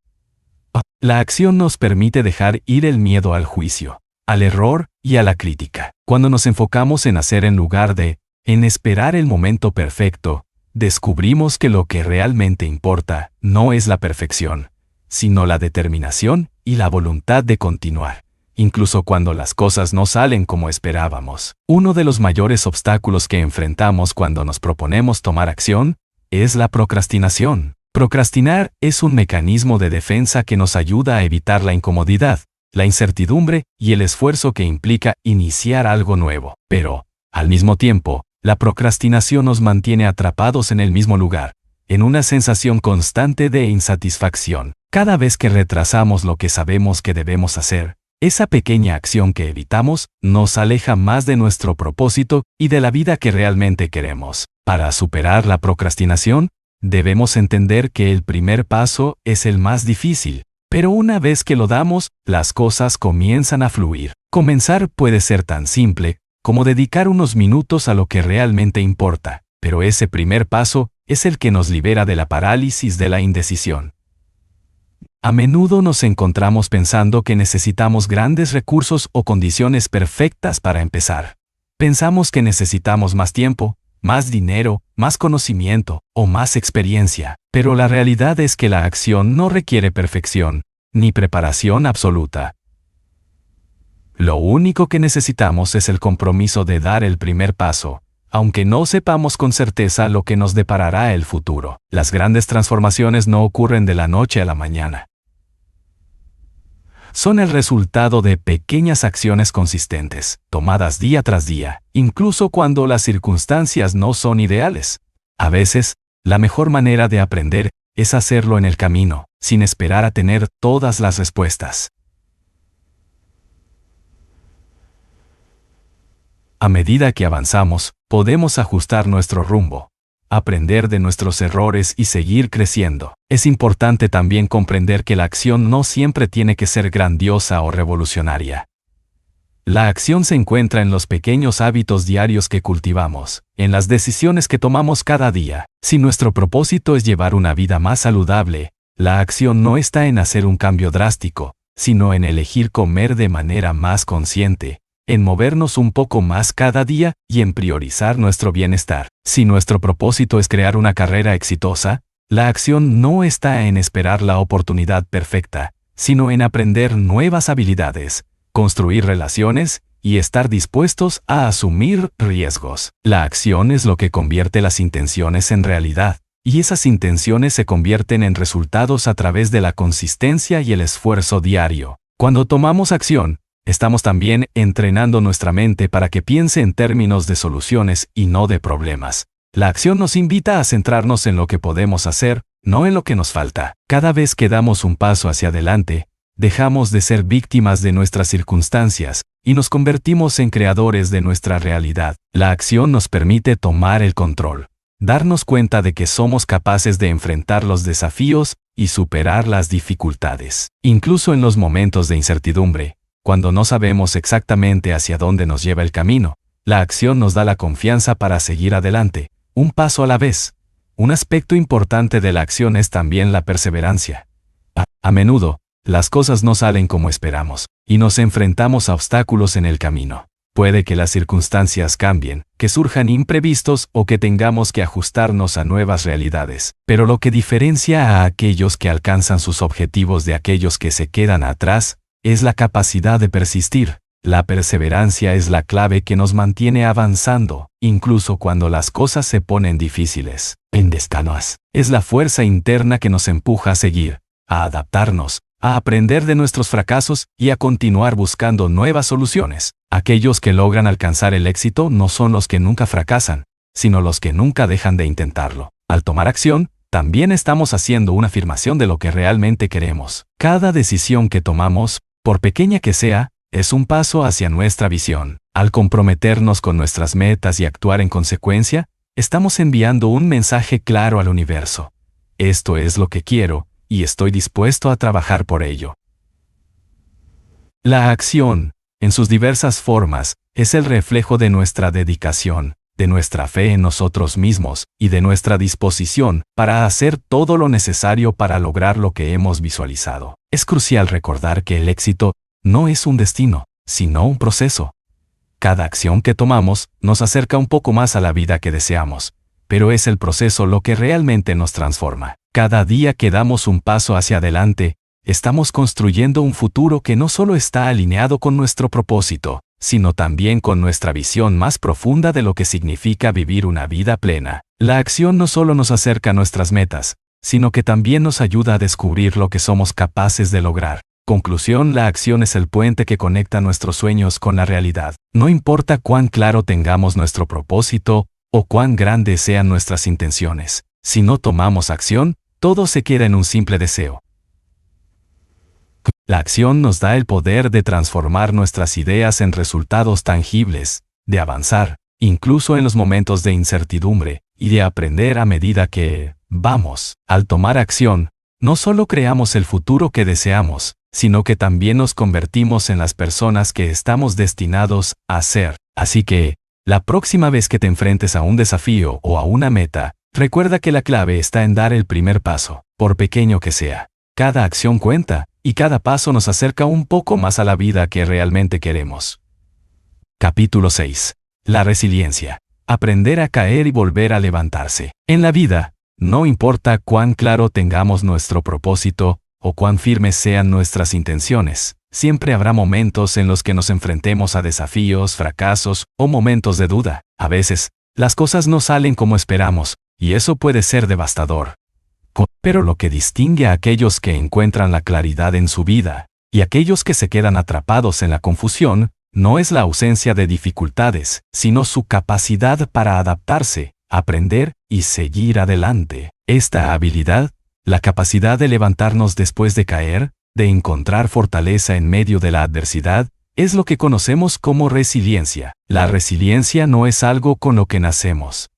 La acción nos permite dejar ir el miedo al juicio, al error y a la crítica. Cuando nos enfocamos en hacer en lugar de en esperar el momento perfecto, descubrimos que lo que realmente importa no es la perfección, sino la determinación y la voluntad de continuar, incluso cuando las cosas no salen como esperábamos. Uno de los mayores obstáculos que enfrentamos cuando nos proponemos tomar acción es la procrastinación. Procrastinar es un mecanismo de defensa que nos ayuda a evitar la incomodidad, la incertidumbre y el esfuerzo que implica iniciar algo nuevo. Pero, al mismo tiempo, la procrastinación nos mantiene atrapados en el mismo lugar, en una sensación constante de insatisfacción. Cada vez que retrasamos lo que sabemos que debemos hacer, esa pequeña acción que evitamos nos aleja más de nuestro propósito y de la vida que realmente queremos. Para superar la procrastinación, debemos entender que el primer paso es el más difícil, pero una vez que lo damos, las cosas comienzan a fluir. Comenzar puede ser tan simple como dedicar unos minutos a lo que realmente importa, pero ese primer paso es el que nos libera de la parálisis de la indecisión. A menudo nos encontramos pensando que necesitamos grandes recursos o condiciones perfectas para empezar. Pensamos que necesitamos más tiempo, más dinero, más conocimiento o más experiencia, pero la realidad es que la acción no requiere perfección, ni preparación absoluta. Lo único que necesitamos es el compromiso de dar el primer paso, aunque no sepamos con certeza lo que nos deparará el futuro. Las grandes transformaciones no ocurren de la noche a la mañana. Son el resultado de pequeñas acciones consistentes, tomadas día tras día, incluso cuando las circunstancias no son ideales. A veces, la mejor manera de aprender es hacerlo en el camino, sin esperar a tener todas las respuestas. A medida que avanzamos, podemos ajustar nuestro rumbo, aprender de nuestros errores y seguir creciendo. Es importante también comprender que la acción no siempre tiene que ser grandiosa o revolucionaria. La acción se encuentra en los pequeños hábitos diarios que cultivamos, en las decisiones que tomamos cada día. Si nuestro propósito es llevar una vida más saludable, la acción no está en hacer un cambio drástico, sino en elegir comer de manera más consciente, en movernos un poco más cada día y en priorizar nuestro bienestar. Si nuestro propósito es crear una carrera exitosa, la acción no está en esperar la oportunidad perfecta, sino en aprender nuevas habilidades, construir relaciones y estar dispuestos a asumir riesgos. La acción es lo que convierte las intenciones en realidad, y esas intenciones se convierten en resultados a través de la consistencia y el esfuerzo diario. Cuando tomamos acción, estamos también entrenando nuestra mente para que piense en términos de soluciones y no de problemas. La acción nos invita a centrarnos en lo que podemos hacer, no en lo que nos falta. Cada vez que damos un paso hacia adelante, dejamos de ser víctimas de nuestras circunstancias y nos convertimos en creadores de nuestra realidad. La acción nos permite tomar el control, darnos cuenta de que somos capaces de enfrentar los desafíos y superar las dificultades. Incluso en los momentos de incertidumbre, cuando no sabemos exactamente hacia dónde nos lleva el camino, la acción nos da la confianza para seguir adelante, un paso a la vez. Un aspecto importante de la acción es también la perseverancia. A menudo, las cosas no salen como esperamos, y nos enfrentamos a obstáculos en el camino. Puede que las circunstancias cambien, que surjan imprevistos o que tengamos que ajustarnos a nuevas realidades. Pero lo que diferencia a aquellos que alcanzan sus objetivos de aquellos que se quedan atrás, es la capacidad de persistir. La perseverancia es la clave que nos mantiene avanzando, incluso cuando las cosas se ponen difíciles. En descanos, es la fuerza interna que nos empuja a seguir, a adaptarnos, a aprender de nuestros fracasos y a continuar buscando nuevas soluciones. Aquellos que logran alcanzar el éxito no son los que nunca fracasan, sino los que nunca dejan de intentarlo. Al tomar acción, también estamos haciendo una afirmación de lo que realmente queremos. Cada decisión que tomamos, por pequeña que sea, es un paso hacia nuestra visión. Al comprometernos con nuestras metas y actuar en consecuencia, estamos enviando un mensaje claro al universo. Esto es lo que quiero, y estoy dispuesto a trabajar por ello. La acción, en sus diversas formas, es el reflejo de nuestra dedicación, de nuestra fe en nosotros mismos y de nuestra disposición para hacer todo lo necesario para lograr lo que hemos visualizado. Es crucial recordar que el éxito no es un destino, sino un proceso. Cada acción que tomamos nos acerca un poco más a la vida que deseamos, pero es el proceso lo que realmente nos transforma. Cada día que damos un paso hacia adelante, estamos construyendo un futuro que no solo está alineado con nuestro propósito, sino también con nuestra visión más profunda de lo que significa vivir una vida plena. La acción no solo nos acerca a nuestras metas, sino que también nos ayuda a descubrir lo que somos capaces de lograr. Conclusión: la acción es el puente que conecta nuestros sueños con la realidad. No importa cuán claro tengamos nuestro propósito o cuán grandes sean nuestras intenciones. Si no tomamos acción, todo se queda en un simple deseo. La acción nos da el poder de transformar nuestras ideas en resultados tangibles, de avanzar, incluso en los momentos de incertidumbre, y de aprender a medida que vamos. Al tomar acción, no solo creamos el futuro que deseamos, sino que también nos convertimos en las personas que estamos destinados a ser. Así que, la próxima vez que te enfrentes a un desafío o a una meta, recuerda que la clave está en dar el primer paso, por pequeño que sea. Cada acción cuenta, y cada paso nos acerca un poco más a la vida que realmente queremos. Capítulo 6. La resiliencia. Aprender a caer y volver a levantarse. En la vida, no importa cuán claro tengamos nuestro propósito o cuán firmes sean nuestras intenciones, siempre habrá momentos en los que nos enfrentemos a desafíos, fracasos o momentos de duda. A veces, las cosas no salen como esperamos, y eso puede ser devastador. Pero lo que distingue a aquellos que encuentran la claridad en su vida y aquellos que se quedan atrapados en la confusión, no es la ausencia de dificultades, sino su capacidad para adaptarse, aprender y seguir adelante. Esta habilidad, la capacidad de levantarnos después de caer, de encontrar fortaleza en medio de la adversidad, es lo que conocemos como resiliencia. La resiliencia no es algo con lo que nacemos.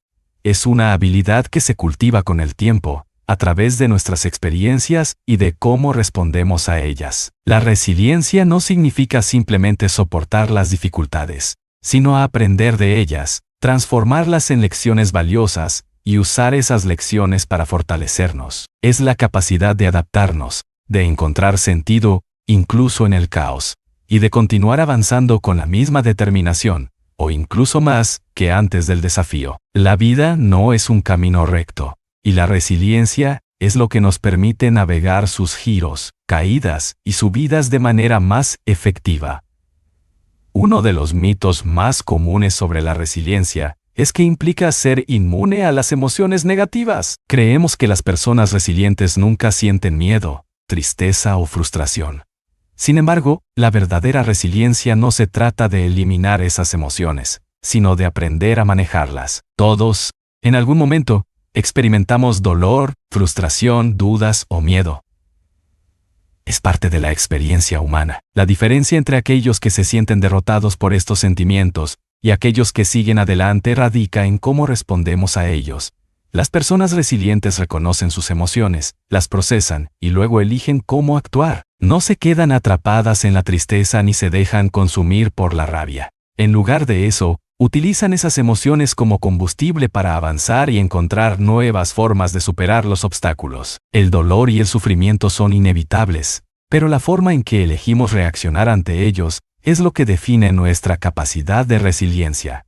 Es una habilidad que se cultiva con el tiempo, a través de nuestras experiencias y de cómo respondemos a ellas. La resiliencia no significa simplemente soportar las dificultades, sino aprender de ellas, transformarlas en lecciones valiosas y usar esas lecciones para fortalecernos. Es la capacidad de adaptarnos, de encontrar sentido, incluso en el caos, y de continuar avanzando con la misma determinación, o incluso más, que antes del desafío. La vida no es un camino recto, y la resiliencia es lo que nos permite navegar sus giros, caídas y subidas de manera más efectiva. Uno de los mitos más comunes sobre la resiliencia es que implica ser inmune a las emociones negativas. Creemos que las personas resilientes nunca sienten miedo, tristeza o frustración. Sin embargo, la verdadera resiliencia no se trata de eliminar esas emociones, sino de aprender a manejarlas. Todos, en algún momento, experimentamos dolor, frustración, dudas o miedo. Es parte de la experiencia humana. La diferencia entre aquellos que se sienten derrotados por estos sentimientos y aquellos que siguen adelante radica en cómo respondemos a ellos. Las personas resilientes reconocen sus emociones, las procesan y luego eligen cómo actuar. No se quedan atrapadas en la tristeza ni se dejan consumir por la rabia. En lugar de eso, utilizan esas emociones como combustible para avanzar y encontrar nuevas formas de superar los obstáculos. El dolor y el sufrimiento son inevitables, pero la forma en que elegimos reaccionar ante ellos es lo que define nuestra capacidad de resiliencia.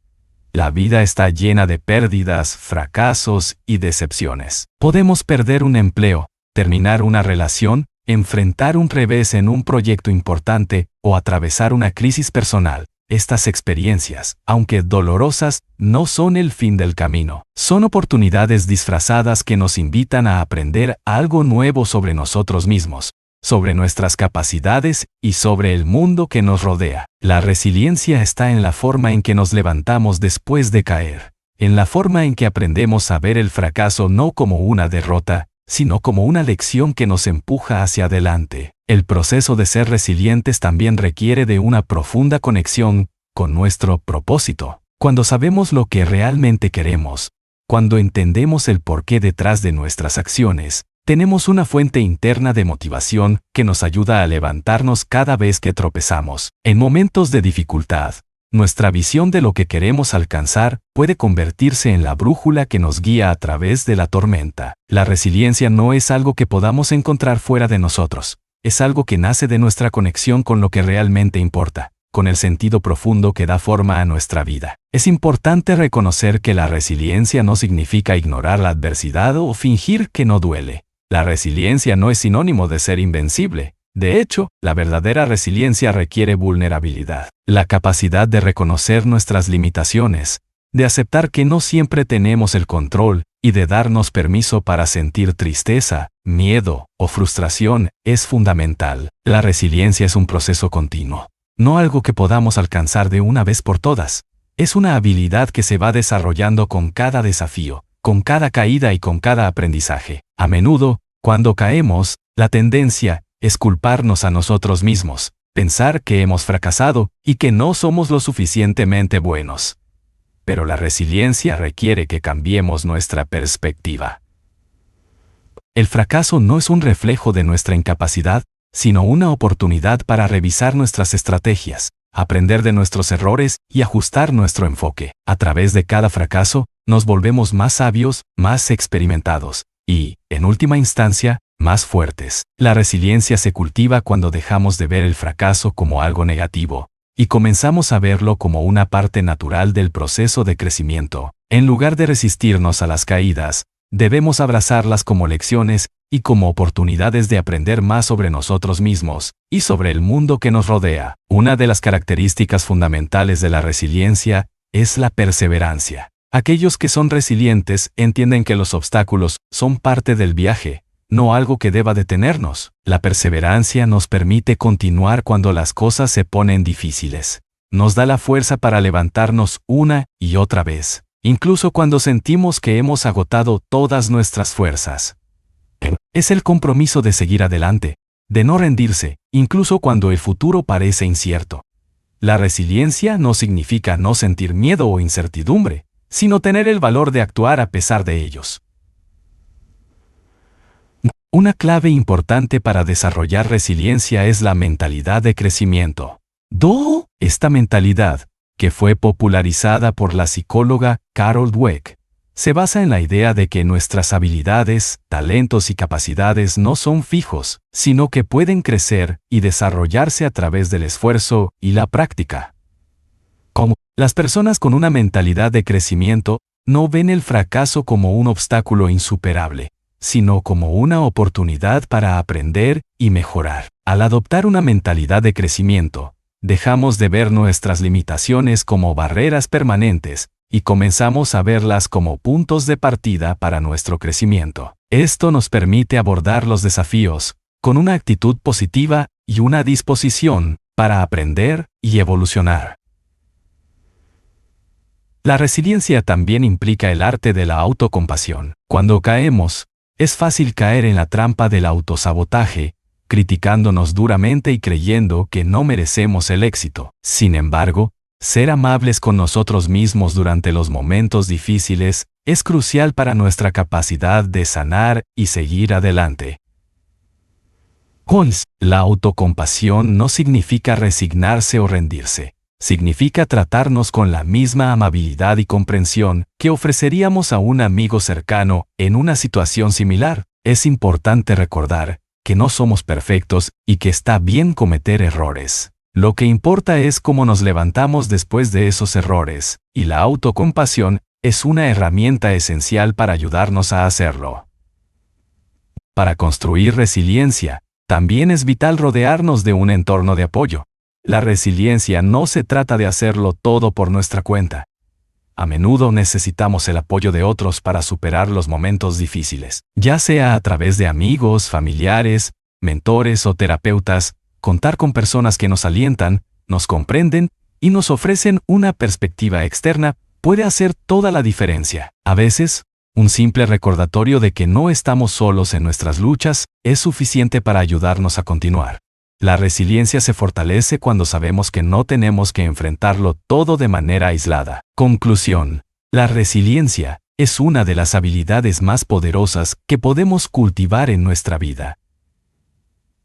La vida está llena de pérdidas, fracasos y decepciones. Podemos perder un empleo, terminar una relación, enfrentar un revés en un proyecto importante o atravesar una crisis personal. Estas experiencias, aunque dolorosas, no son el fin del camino. Son oportunidades disfrazadas que nos invitan a aprender algo nuevo sobre nosotros mismos, sobre nuestras capacidades y sobre el mundo que nos rodea. La resiliencia está en la forma en que nos levantamos después de caer, en la forma en que aprendemos a ver el fracaso no como una derrota, sino como una lección que nos empuja hacia adelante. El proceso de ser resilientes también requiere de una profunda conexión con nuestro propósito. Cuando sabemos lo que realmente queremos, cuando entendemos el porqué detrás de nuestras acciones, tenemos una fuente interna de motivación que nos ayuda a levantarnos cada vez que tropezamos. En momentos de dificultad, nuestra visión de lo que queremos alcanzar puede convertirse en la brújula que nos guía a través de la tormenta. La resiliencia no es algo que podamos encontrar fuera de nosotros. Es algo que nace de nuestra conexión con lo que realmente importa, con el sentido profundo que da forma a nuestra vida. Es importante reconocer que la resiliencia no significa ignorar la adversidad o fingir que no duele. La resiliencia no es sinónimo de ser invencible. De hecho, la verdadera resiliencia requiere vulnerabilidad, la capacidad de reconocer nuestras limitaciones, de aceptar que no siempre tenemos el control y de darnos permiso para sentir tristeza, miedo o frustración es fundamental. La resiliencia es un proceso continuo, no algo que podamos alcanzar de una vez por todas. Es una habilidad que se va desarrollando con cada desafío, con cada caída y con cada aprendizaje. A menudo, cuando caemos, la tendencia es culparnos a nosotros mismos, pensar que hemos fracasado y que no somos lo suficientemente buenos. Pero la resiliencia requiere que cambiemos nuestra perspectiva. El fracaso no es un reflejo de nuestra incapacidad, sino una oportunidad para revisar nuestras estrategias, aprender de nuestros errores y ajustar nuestro enfoque. A través de cada fracaso, nos volvemos más sabios, más experimentados y, en última instancia, más fuertes. La resiliencia se cultiva cuando dejamos de ver el fracaso como algo negativo y comenzamos a verlo como una parte natural del proceso de crecimiento. En lugar de resistirnos a las caídas, debemos abrazarlas como lecciones y como oportunidades de aprender más sobre nosotros mismos y sobre el mundo que nos rodea. Una de las características fundamentales de la resiliencia es la perseverancia. Aquellos que son resilientes entienden que los obstáculos son parte del viaje, no algo que deba detenernos. La perseverancia nos permite continuar cuando las cosas se ponen difíciles. Nos da la fuerza para levantarnos una y otra vez, incluso cuando sentimos que hemos agotado todas nuestras fuerzas. Es el compromiso de seguir adelante, de no rendirse, incluso cuando el futuro parece incierto. La resiliencia no significa no sentir miedo o incertidumbre, sino tener el valor de actuar a pesar de ellos. Una clave importante para desarrollar resiliencia es la mentalidad de crecimiento. Esta mentalidad, que fue popularizada por la psicóloga Carol Dweck, se basa en la idea de que nuestras habilidades, talentos y capacidades no son fijos, sino que pueden crecer y desarrollarse a través del esfuerzo y la práctica. Las personas con una mentalidad de crecimiento no ven el fracaso como un obstáculo insuperable, sino como una oportunidad para aprender y mejorar. Al adoptar una mentalidad de crecimiento, dejamos de ver nuestras limitaciones como barreras permanentes y comenzamos a verlas como puntos de partida para nuestro crecimiento. Esto nos permite abordar los desafíos con una actitud positiva y una disposición para aprender y evolucionar. La resiliencia también implica el arte de la autocompasión. Cuando caemos, es fácil caer en la trampa del autosabotaje, criticándonos duramente y creyendo que no merecemos el éxito. Sin embargo, ser amables con nosotros mismos durante los momentos difíciles es crucial para nuestra capacidad de sanar y seguir adelante. La autocompasión no significa resignarse o rendirse. Significa tratarnos con la misma amabilidad y comprensión que ofreceríamos a un amigo cercano en una situación similar. Es importante recordar que no somos perfectos y que está bien cometer errores. Lo que importa es cómo nos levantamos después de esos errores, y la autocompasión es una herramienta esencial para ayudarnos a hacerlo. Para construir resiliencia, también es vital rodearnos de un entorno de apoyo. La resiliencia no se trata de hacerlo todo por nuestra cuenta. A menudo necesitamos el apoyo de otros para superar los momentos difíciles, ya sea a través de amigos, familiares, mentores o terapeutas. Contar con personas que nos alientan, nos comprenden y nos ofrecen una perspectiva externa puede hacer toda la diferencia. A veces, un simple recordatorio de que no estamos solos en nuestras luchas es suficiente para ayudarnos a continuar. La resiliencia se fortalece cuando sabemos que no tenemos que enfrentarlo todo de manera aislada. Conclusión. La resiliencia es una de las habilidades más poderosas que podemos cultivar en nuestra vida.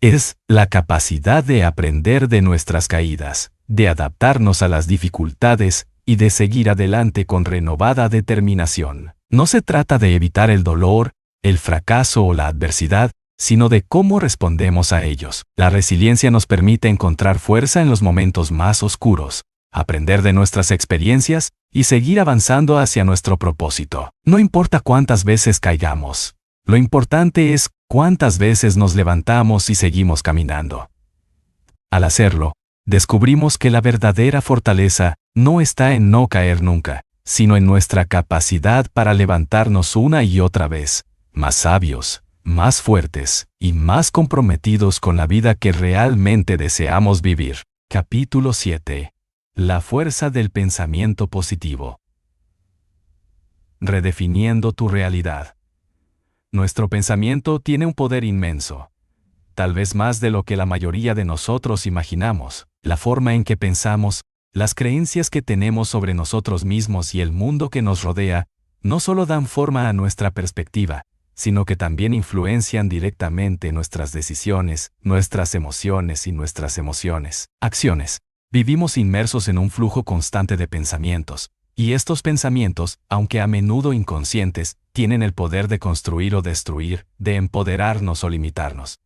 Es la capacidad de aprender de nuestras caídas, de adaptarnos a las dificultades y de seguir adelante con renovada determinación. No se trata de evitar el dolor, el fracaso o la adversidad, sino de cómo respondemos a ellos. La resiliencia nos permite encontrar fuerza en los momentos más oscuros, aprender de nuestras experiencias y seguir avanzando hacia nuestro propósito. No importa cuántas veces caigamos, lo importante es cuántas veces nos levantamos y seguimos caminando. Al hacerlo, descubrimos que la verdadera fortaleza no está en no caer nunca, sino en nuestra capacidad para levantarnos una y otra vez, más sabios, más fuertes y más comprometidos con la vida que realmente deseamos vivir. Capítulo 7. La fuerza del pensamiento positivo. Redefiniendo tu realidad. Nuestro pensamiento tiene un poder inmenso, tal vez más de lo que la mayoría de nosotros imaginamos. La forma en que pensamos, las creencias que tenemos sobre nosotros mismos y el mundo que nos rodea, no solo dan forma a nuestra perspectiva, sino que también influencian directamente nuestras decisiones, nuestras emociones y nuestras acciones. Vivimos inmersos en un flujo constante de pensamientos, y estos pensamientos, aunque a menudo inconscientes, tienen el poder de construir o destruir, de empoderarnos o limitarnos.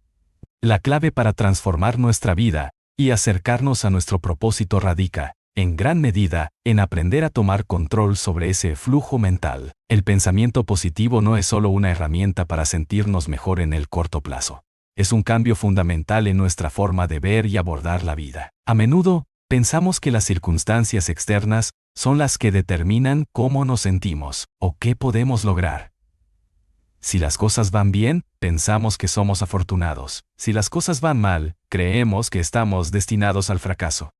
La clave para transformar nuestra vida y acercarnos a nuestro propósito radica, en gran medida, en aprender a tomar control sobre ese flujo mental. El pensamiento positivo no es solo una herramienta para sentirnos mejor en el corto plazo. Es un cambio fundamental en nuestra forma de ver y abordar la vida. A menudo, pensamos que las circunstancias externas son las que determinan cómo nos sentimos o qué podemos lograr. Si las cosas van bien, pensamos que somos afortunados. Si las cosas van mal, creemos que estamos destinados al fracaso.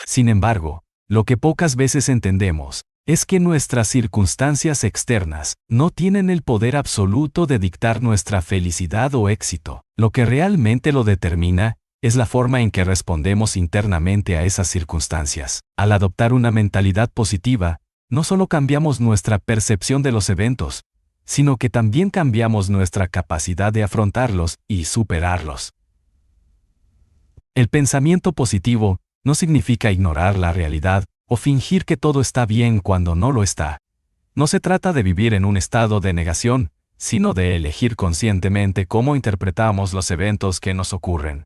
Sin embargo, lo que pocas veces entendemos es que nuestras circunstancias externas no tienen el poder absoluto de dictar nuestra felicidad o éxito. Lo que realmente lo determina es la forma en que respondemos internamente a esas circunstancias. Al adoptar una mentalidad positiva, no solo cambiamos nuestra percepción de los eventos, sino que también cambiamos nuestra capacidad de afrontarlos y superarlos. El pensamiento positivo no significa ignorar la realidad o fingir que todo está bien cuando no lo está. No se trata de vivir en un estado de negación, sino de elegir conscientemente cómo interpretamos los eventos que nos ocurren.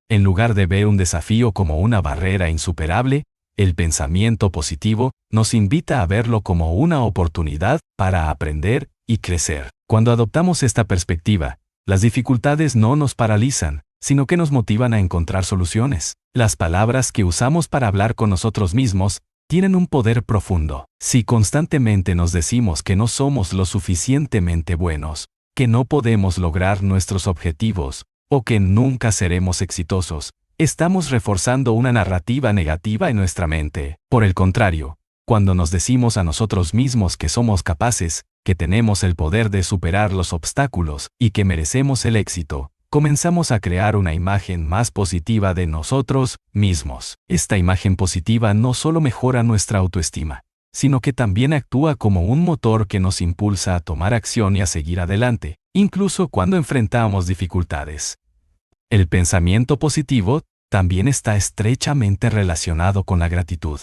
En lugar de ver un desafío como una barrera insuperable, el pensamiento positivo nos invita a verlo como una oportunidad para aprender y crecer. Cuando adoptamos esta perspectiva, las dificultades no nos paralizan, sino que nos motivan a encontrar soluciones. Las palabras que usamos para hablar con nosotros mismos tienen un poder profundo. Si constantemente nos decimos que no somos lo suficientemente buenos, que no podemos lograr nuestros objetivos, o que nunca seremos exitosos, estamos reforzando una narrativa negativa en nuestra mente. Por el contrario, cuando nos decimos a nosotros mismos que somos capaces, que tenemos el poder de superar los obstáculos y que merecemos el éxito, comenzamos a crear una imagen más positiva de nosotros mismos. Esta imagen positiva no solo mejora nuestra autoestima, sino que también actúa como un motor que nos impulsa a tomar acción y a seguir adelante, incluso cuando enfrentamos dificultades. El pensamiento positivo también está estrechamente relacionado con la gratitud.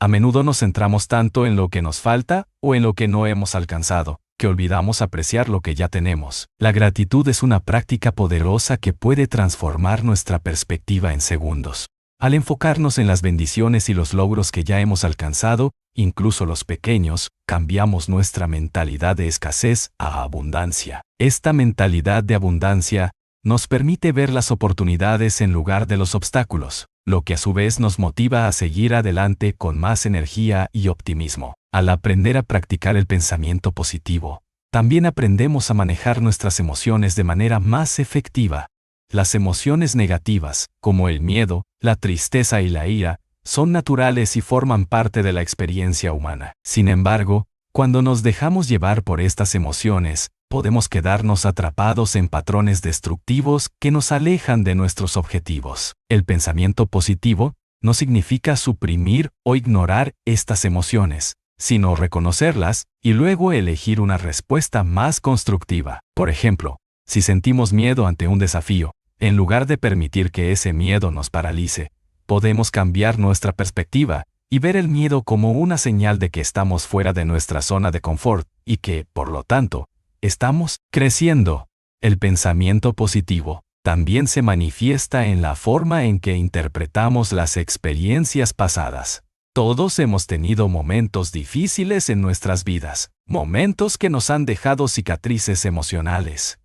A menudo nos centramos tanto en lo que nos falta o en lo que no hemos alcanzado, que olvidamos apreciar lo que ya tenemos. La gratitud es una práctica poderosa que puede transformar nuestra perspectiva en segundos. Al enfocarnos en las bendiciones y los logros que ya hemos alcanzado, incluso los pequeños, cambiamos nuestra mentalidad de escasez a abundancia. Esta mentalidad de abundancia nos permite ver las oportunidades en lugar de los obstáculos, lo que a su vez nos motiva a seguir adelante con más energía y optimismo. Al aprender a practicar el pensamiento positivo, también aprendemos a manejar nuestras emociones de manera más efectiva. Las emociones negativas, como el miedo, la tristeza y la ira, son naturales y forman parte de la experiencia humana. Sin embargo, cuando nos dejamos llevar por estas emociones, podemos quedarnos atrapados en patrones destructivos que nos alejan de nuestros objetivos. El pensamiento positivo no significa suprimir o ignorar estas emociones, sino reconocerlas y luego elegir una respuesta más constructiva. Por ejemplo, si sentimos miedo ante un desafío, en lugar de permitir que ese miedo nos paralice, podemos cambiar nuestra perspectiva y ver el miedo como una señal de que estamos fuera de nuestra zona de confort y que, por lo tanto, estamos creciendo. El pensamiento positivo también se manifiesta en la forma en que interpretamos las experiencias pasadas. Todos hemos tenido momentos difíciles en nuestras vidas, momentos que nos han dejado cicatrices emocionales.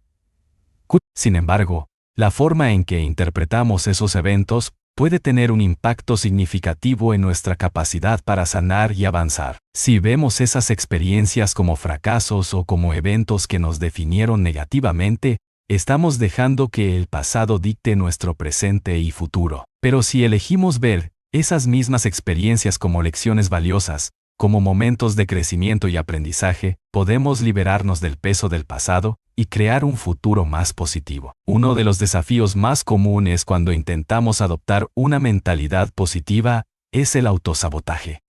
Sin embargo, la forma en que interpretamos esos eventos puede tener un impacto significativo en nuestra capacidad para sanar y avanzar. Si vemos esas experiencias como fracasos o como eventos que nos definieron negativamente, estamos dejando que el pasado dicte nuestro presente y futuro. Pero si elegimos ver esas mismas experiencias como lecciones valiosas, como momentos de crecimiento y aprendizaje, podemos liberarnos del peso del pasado y crear un futuro más positivo. Uno de los desafíos más comunes cuando intentamos adoptar una mentalidad positiva es el autosabotaje.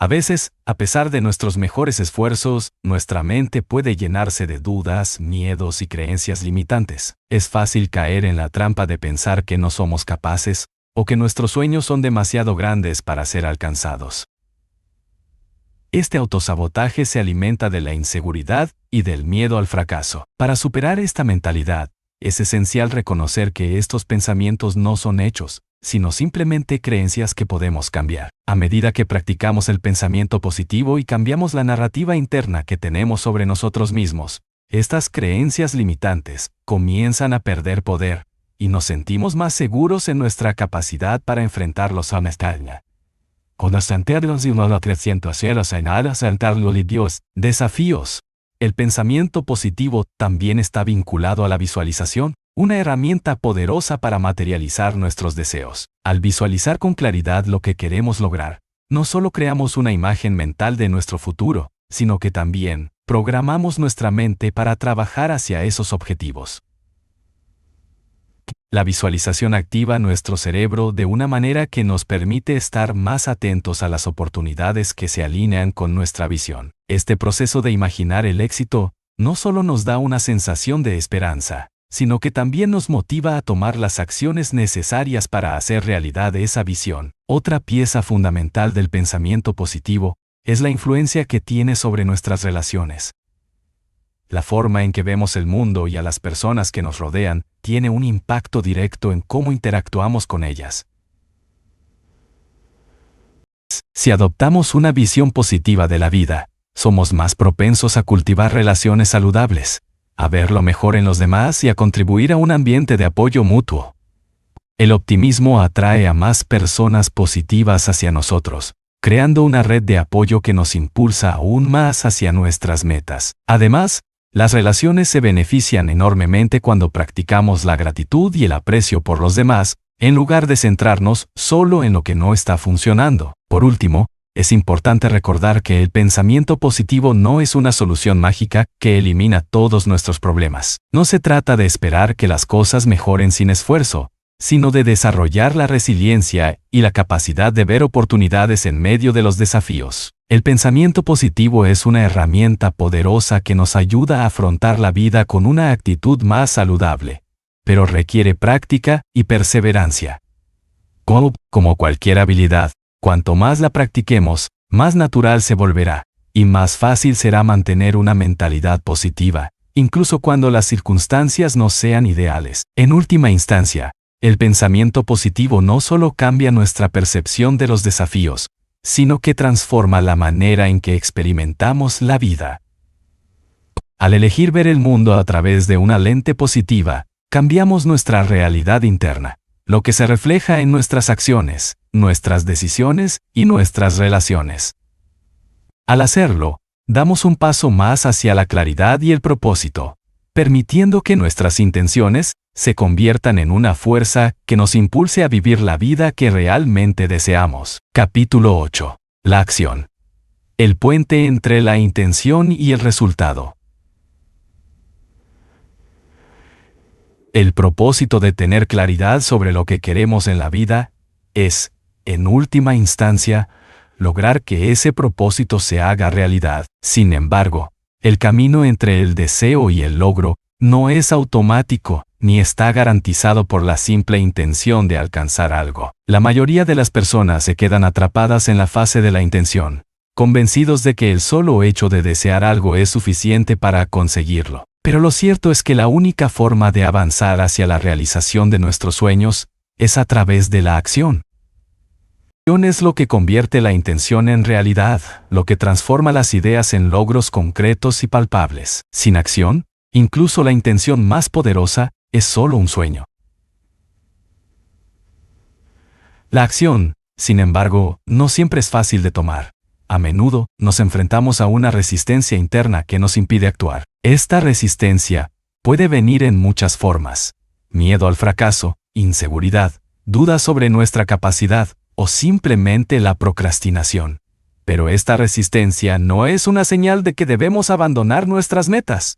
A veces, a pesar de nuestros mejores esfuerzos, nuestra mente puede llenarse de dudas, miedos y creencias limitantes. Es fácil caer en la trampa de pensar que no somos capaces o que nuestros sueños son demasiado grandes para ser alcanzados. Este autosabotaje se alimenta de la inseguridad y del miedo al fracaso. Para superar esta mentalidad, es esencial reconocer que estos pensamientos no son hechos, sino simplemente creencias que podemos cambiar. A medida que practicamos el pensamiento positivo y cambiamos la narrativa interna que tenemos sobre nosotros mismos, estas creencias limitantes comienzan a perder poder y nos sentimos más seguros en nuestra capacidad para enfrentar los desafíos. El pensamiento positivo también está vinculado a la visualización, una herramienta poderosa para materializar nuestros deseos. Al visualizar con claridad lo que queremos lograr, no solo creamos una imagen mental de nuestro futuro, sino que también programamos nuestra mente para trabajar hacia esos objetivos. La visualización activa nuestro cerebro de una manera que nos permite estar más atentos a las oportunidades que se alinean con nuestra visión. Este proceso de imaginar el éxito no solo nos da una sensación de esperanza, sino que también nos motiva a tomar las acciones necesarias para hacer realidad esa visión. Otra pieza fundamental del pensamiento positivo es la influencia que tiene sobre nuestras relaciones. La forma en que vemos el mundo y a las personas que nos rodean tiene un impacto directo en cómo interactuamos con ellas. Si adoptamos una visión positiva de la vida, somos más propensos a cultivar relaciones saludables, a ver lo mejor en los demás y a contribuir a un ambiente de apoyo mutuo. El optimismo atrae a más personas positivas hacia nosotros, creando una red de apoyo que nos impulsa aún más hacia nuestras metas. Además, las relaciones se benefician enormemente cuando practicamos la gratitud y el aprecio por los demás, en lugar de centrarnos solo en lo que no está funcionando. Por último, es importante recordar que el pensamiento positivo no es una solución mágica que elimina todos nuestros problemas. No se trata de esperar que las cosas mejoren sin esfuerzo, sino de desarrollar la resiliencia y la capacidad de ver oportunidades en medio de los desafíos. El pensamiento positivo es una herramienta poderosa que nos ayuda a afrontar la vida con una actitud más saludable, pero requiere práctica y perseverancia. Como cualquier habilidad, cuanto más la practiquemos, más natural se volverá, y más fácil será mantener una mentalidad positiva, incluso cuando las circunstancias no sean ideales. En última instancia, el pensamiento positivo no solo cambia nuestra percepción de los desafíos, sino que transforma la manera en que experimentamos la vida. Al elegir ver el mundo a través de una lente positiva, cambiamos nuestra realidad interna, lo que se refleja en nuestras acciones, nuestras decisiones y nuestras relaciones. Al hacerlo, damos un paso más hacia la claridad y el propósito, permitiendo que nuestras intenciones se conviertan en una fuerza que nos impulse a vivir la vida que realmente deseamos. Capítulo 8. La acción. El puente entre la intención y el resultado. El propósito de tener claridad sobre lo que queremos en la vida es, en última instancia, lograr que ese propósito se haga realidad. Sin embargo, el camino entre el deseo y el logro no es automático, ni está garantizado por la simple intención de alcanzar algo. La mayoría de las personas se quedan atrapadas en la fase de la intención, convencidos de que el solo hecho de desear algo es suficiente para conseguirlo. Pero lo cierto es que la única forma de avanzar hacia la realización de nuestros sueños es a través de la acción. La acción es lo que convierte la intención en realidad, lo que transforma las ideas en logros concretos y palpables. Sin acción, incluso la intención más poderosa es solo un sueño. La acción, sin embargo, no siempre es fácil de tomar. A menudo, nos enfrentamos a una resistencia interna que nos impide actuar. Esta resistencia puede venir en muchas formas: miedo al fracaso, inseguridad, dudas sobre nuestra capacidad o simplemente la procrastinación. Pero esta resistencia no es una señal de que debemos abandonar nuestras metas.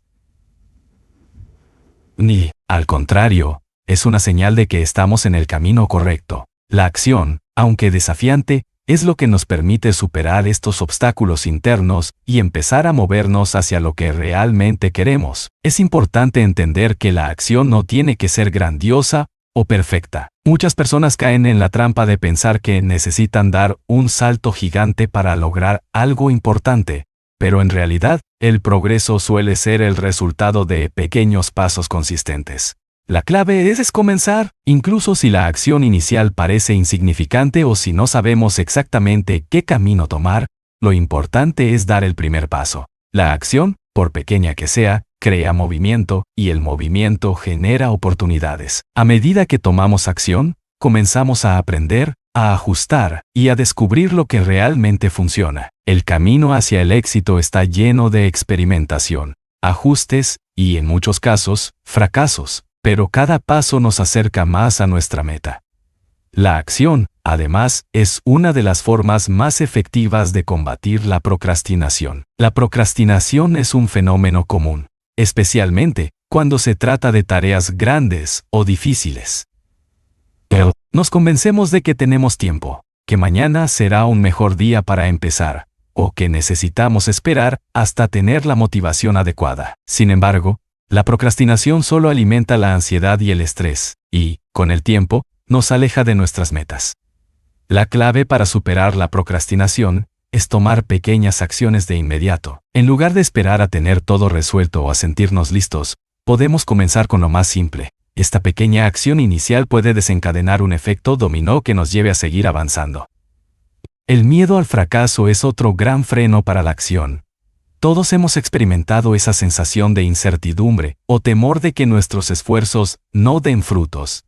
Ni, al contrario, es una señal de que estamos en el camino correcto. La acción, aunque desafiante, es lo que nos permite superar estos obstáculos internos y empezar a movernos hacia lo que realmente queremos. Es importante entender que la acción no tiene que ser grandiosa o perfecta. Muchas personas caen en la trampa de pensar que necesitan dar un salto gigante para lograr algo importante, pero en realidad, el progreso suele ser el resultado de pequeños pasos consistentes. La clave es comenzar, incluso si la acción inicial parece insignificante o si no sabemos exactamente qué camino tomar, lo importante es dar el primer paso. La acción, por pequeña que sea, crea movimiento, y el movimiento genera oportunidades. A medida que tomamos acción, comenzamos a aprender, a ajustar y a descubrir lo que realmente funciona. El camino hacia el éxito está lleno de experimentación, ajustes y, en muchos casos, fracasos. Pero cada paso nos acerca más a nuestra meta. La acción, además, es una de las formas más efectivas de combatir la procrastinación. La procrastinación es un fenómeno común, especialmente cuando se trata de tareas grandes o difíciles. Pero nos convencemos de que tenemos tiempo, que mañana será un mejor día para empezar, o que necesitamos esperar hasta tener la motivación adecuada. Sin embargo, la procrastinación solo alimenta la ansiedad y el estrés, y, con el tiempo, nos aleja de nuestras metas. La clave para superar la procrastinación es tomar pequeñas acciones de inmediato. En lugar de esperar a tener todo resuelto o a sentirnos listos, podemos comenzar con lo más simple. Esta pequeña acción inicial puede desencadenar un efecto dominó que nos lleve a seguir avanzando. El miedo al fracaso es otro gran freno para la acción. Todos hemos experimentado esa sensación de incertidumbre o temor de que nuestros esfuerzos no den frutos.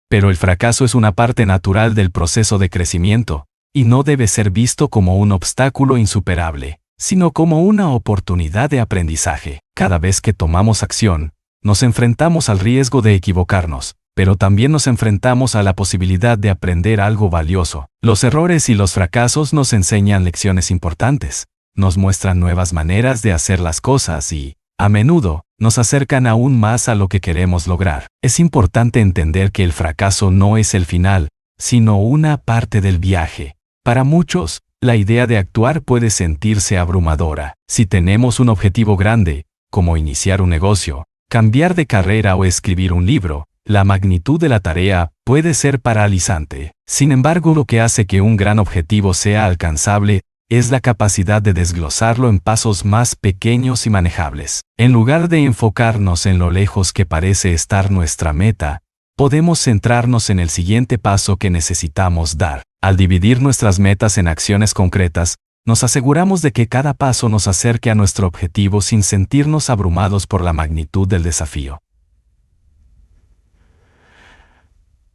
Pero el fracaso es una parte natural del proceso de crecimiento, y no debe ser visto como un obstáculo insuperable, sino como una oportunidad de aprendizaje. Cada vez que tomamos acción, nos enfrentamos al riesgo de equivocarnos, pero también nos enfrentamos a la posibilidad de aprender algo valioso. Los errores y los fracasos nos enseñan lecciones importantes. Nos muestran nuevas maneras de hacer las cosas y, a menudo, nos acercan aún más a lo que queremos lograr. Es importante entender que el fracaso no es el final, sino una parte del viaje. Para muchos, la idea de actuar puede sentirse abrumadora. Si tenemos un objetivo grande, como iniciar un negocio, cambiar de carrera o escribir un libro, la magnitud de la tarea puede ser paralizante. Sin embargo, lo que hace que un gran objetivo sea alcanzable es la capacidad de desglosarlo en pasos más pequeños y manejables. En lugar de enfocarnos en lo lejos que parece estar nuestra meta, podemos centrarnos en el siguiente paso que necesitamos dar. Al dividir nuestras metas en acciones concretas, nos aseguramos de que cada paso nos acerque a nuestro objetivo sin sentirnos abrumados por la magnitud del desafío.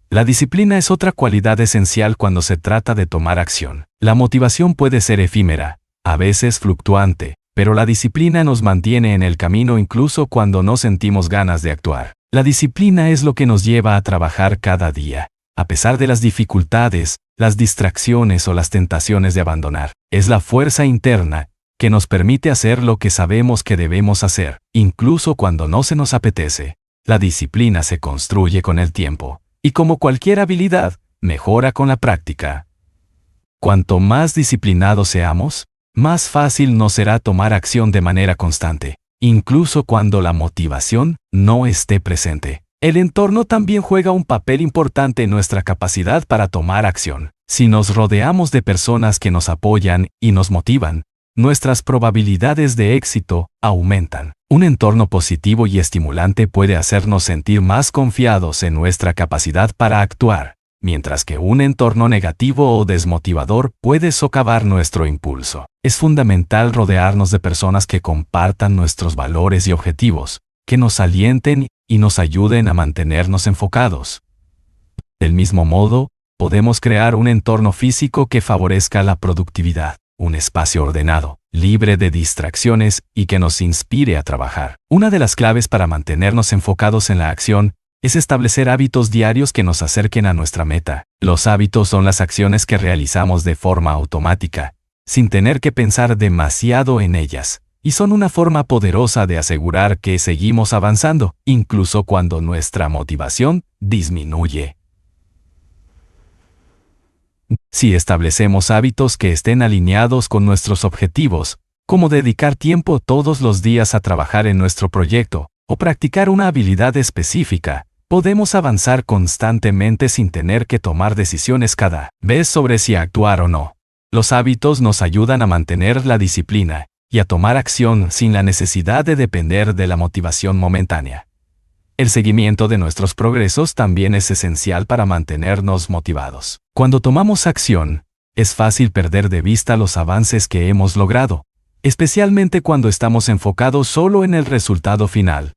La disciplina es otra cualidad esencial cuando se trata de tomar acción. La motivación puede ser efímera, a veces fluctuante, pero la disciplina nos mantiene en el camino incluso cuando no sentimos ganas de actuar. La disciplina es lo que nos lleva a trabajar cada día, a pesar de las dificultades, las distracciones o las tentaciones de abandonar. Es la fuerza interna que nos permite hacer lo que sabemos que debemos hacer, incluso cuando no se nos apetece. La disciplina se construye con el tiempo, y como cualquier habilidad, mejora con la práctica. Cuanto más disciplinados seamos, más fácil nos será tomar acción de manera constante, incluso cuando la motivación no esté presente. El entorno también juega un papel importante en nuestra capacidad para tomar acción. Si nos rodeamos de personas que nos apoyan y nos motivan, nuestras probabilidades de éxito aumentan. Un entorno positivo y estimulante puede hacernos sentir más confiados en nuestra capacidad para actuar, mientras que un entorno negativo o desmotivador puede socavar nuestro impulso. Es fundamental rodearnos de personas que compartan nuestros valores y objetivos, que nos alienten y nos ayuden a mantenernos enfocados. Del mismo modo, podemos crear un entorno físico que favorezca la productividad, un espacio ordenado, libre de distracciones y que nos inspire a trabajar. Una de las claves para mantenernos enfocados en la acción es establecer hábitos diarios que nos acerquen a nuestra meta. Los hábitos son las acciones que realizamos de forma automática, sin tener que pensar demasiado en ellas, y son una forma poderosa de asegurar que seguimos avanzando, incluso cuando nuestra motivación disminuye. Si establecemos hábitos que estén alineados con nuestros objetivos, como dedicar tiempo todos los días a trabajar en nuestro proyecto o practicar una habilidad específica, podemos avanzar constantemente sin tener que tomar decisiones cada vez sobre si actuar o no. Los hábitos nos ayudan a mantener la disciplina y a tomar acción sin la necesidad de depender de la motivación momentánea. El seguimiento de nuestros progresos también es esencial para mantenernos motivados. Cuando tomamos acción, es fácil perder de vista los avances que hemos logrado, especialmente cuando estamos enfocados solo en el resultado final.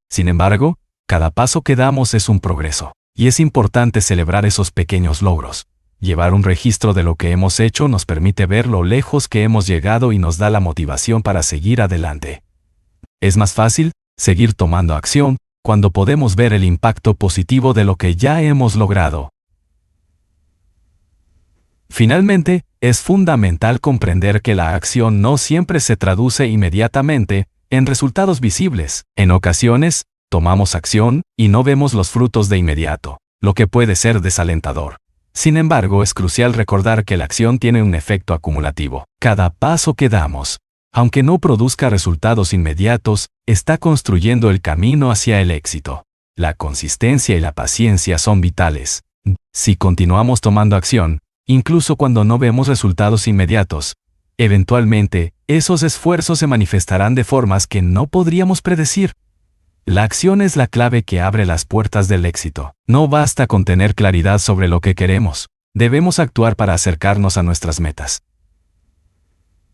Sin embargo, cada paso que damos es un progreso, y es importante celebrar esos pequeños logros. Llevar un registro de lo que hemos hecho nos permite ver lo lejos que hemos llegado y nos da la motivación para seguir adelante. Es más fácil seguir tomando acción cuando podemos ver el impacto positivo de lo que ya hemos logrado. Finalmente, es fundamental comprender que la acción no siempre se traduce inmediatamente en resultados visibles. En ocasiones, tomamos acción y no vemos los frutos de inmediato, lo que puede ser desalentador. Sin embargo, es crucial recordar que la acción tiene un efecto acumulativo. Cada paso que damos, aunque no produzca resultados inmediatos, está construyendo el camino hacia el éxito. La consistencia y la paciencia son vitales. Si continuamos tomando acción, incluso cuando no vemos resultados inmediatos, eventualmente, esos esfuerzos se manifestarán de formas que no podríamos predecir. La acción es la clave que abre las puertas del éxito. No basta con tener claridad sobre lo que queremos. Debemos actuar para acercarnos a nuestras metas.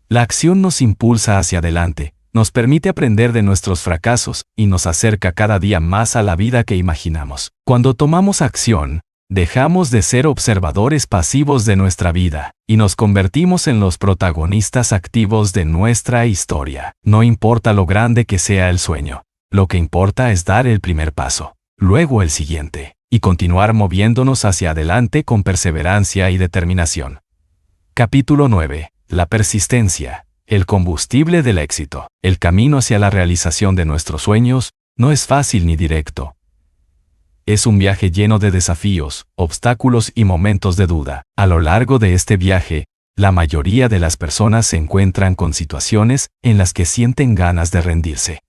La acción nos impulsa hacia adelante, nos permite aprender de nuestros fracasos y nos acerca cada día más a la vida que imaginamos. Cuando tomamos acción, dejamos de ser observadores pasivos de nuestra vida y nos convertimos en los protagonistas activos de nuestra historia. No importa lo grande que sea el sueño. Lo que importa es dar el primer paso, luego el siguiente, y continuar moviéndonos hacia adelante con perseverancia y determinación. Capítulo 9. La persistencia, el combustible del éxito. El camino hacia la realización de nuestros sueños no es fácil ni directo. Es un viaje lleno de desafíos, obstáculos y momentos de duda. A lo largo de este viaje, la mayoría de las personas se encuentran con situaciones en las que sienten ganas de rendirse.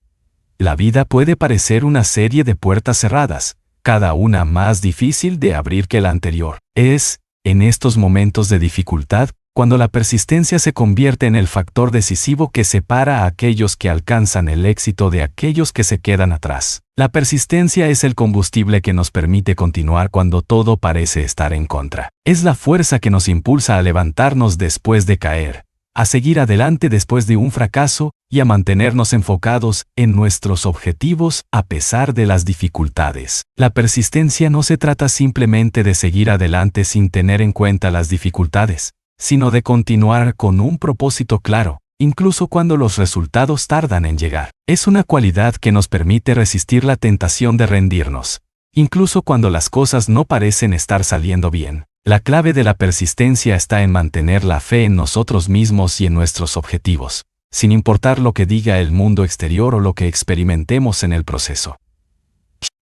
La vida puede parecer una serie de puertas cerradas, cada una más difícil de abrir que la anterior. Es, en estos momentos de dificultad, cuando la persistencia se convierte en el factor decisivo que separa a aquellos que alcanzan el éxito de aquellos que se quedan atrás. La persistencia es el combustible que nos permite continuar cuando todo parece estar en contra. Es la fuerza que nos impulsa a levantarnos después de caer, a seguir adelante después de un fracaso y a mantenernos enfocados en nuestros objetivos a pesar de las dificultades. La persistencia no se trata simplemente de seguir adelante sin tener en cuenta las dificultades, sino de continuar con un propósito claro, incluso cuando los resultados tardan en llegar. Es una cualidad que nos permite resistir la tentación de rendirnos, incluso cuando las cosas no parecen estar saliendo bien. La clave de la persistencia está en mantener la fe en nosotros mismos y en nuestros objetivos, sin importar lo que diga el mundo exterior o lo que experimentemos en el proceso.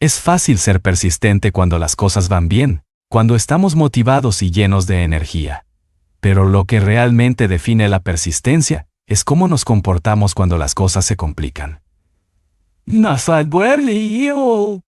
Es fácil ser persistente cuando las cosas van bien, cuando estamos motivados y llenos de energía. Pero lo que realmente define la persistencia es cómo nos comportamos cuando las cosas se complican.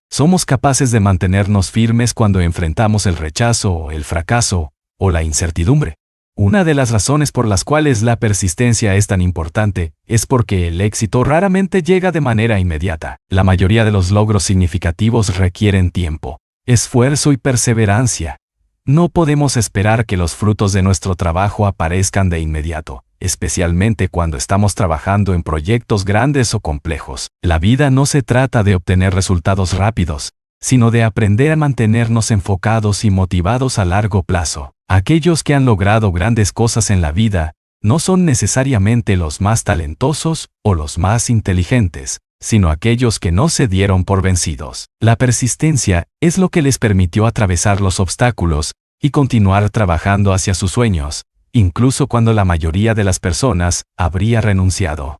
Somos capaces de mantenernos firmes cuando enfrentamos el rechazo, el fracaso o la incertidumbre. Una de las razones por las cuales la persistencia es tan importante es porque el éxito raramente llega de manera inmediata. La mayoría de los logros significativos requieren tiempo, esfuerzo y perseverancia. No podemos esperar que los frutos de nuestro trabajo aparezcan de inmediato, especialmente cuando estamos trabajando en proyectos grandes o complejos. La vida no se trata de obtener resultados rápidos, sino de aprender a mantenernos enfocados y motivados a largo plazo. Aquellos que han logrado grandes cosas en la vida no son necesariamente los más talentosos o los más inteligentes, sino aquellos que no se dieron por vencidos. La persistencia es lo que les permitió atravesar los obstáculos y continuar trabajando hacia sus sueños, incluso cuando la mayoría de las personas habría renunciado.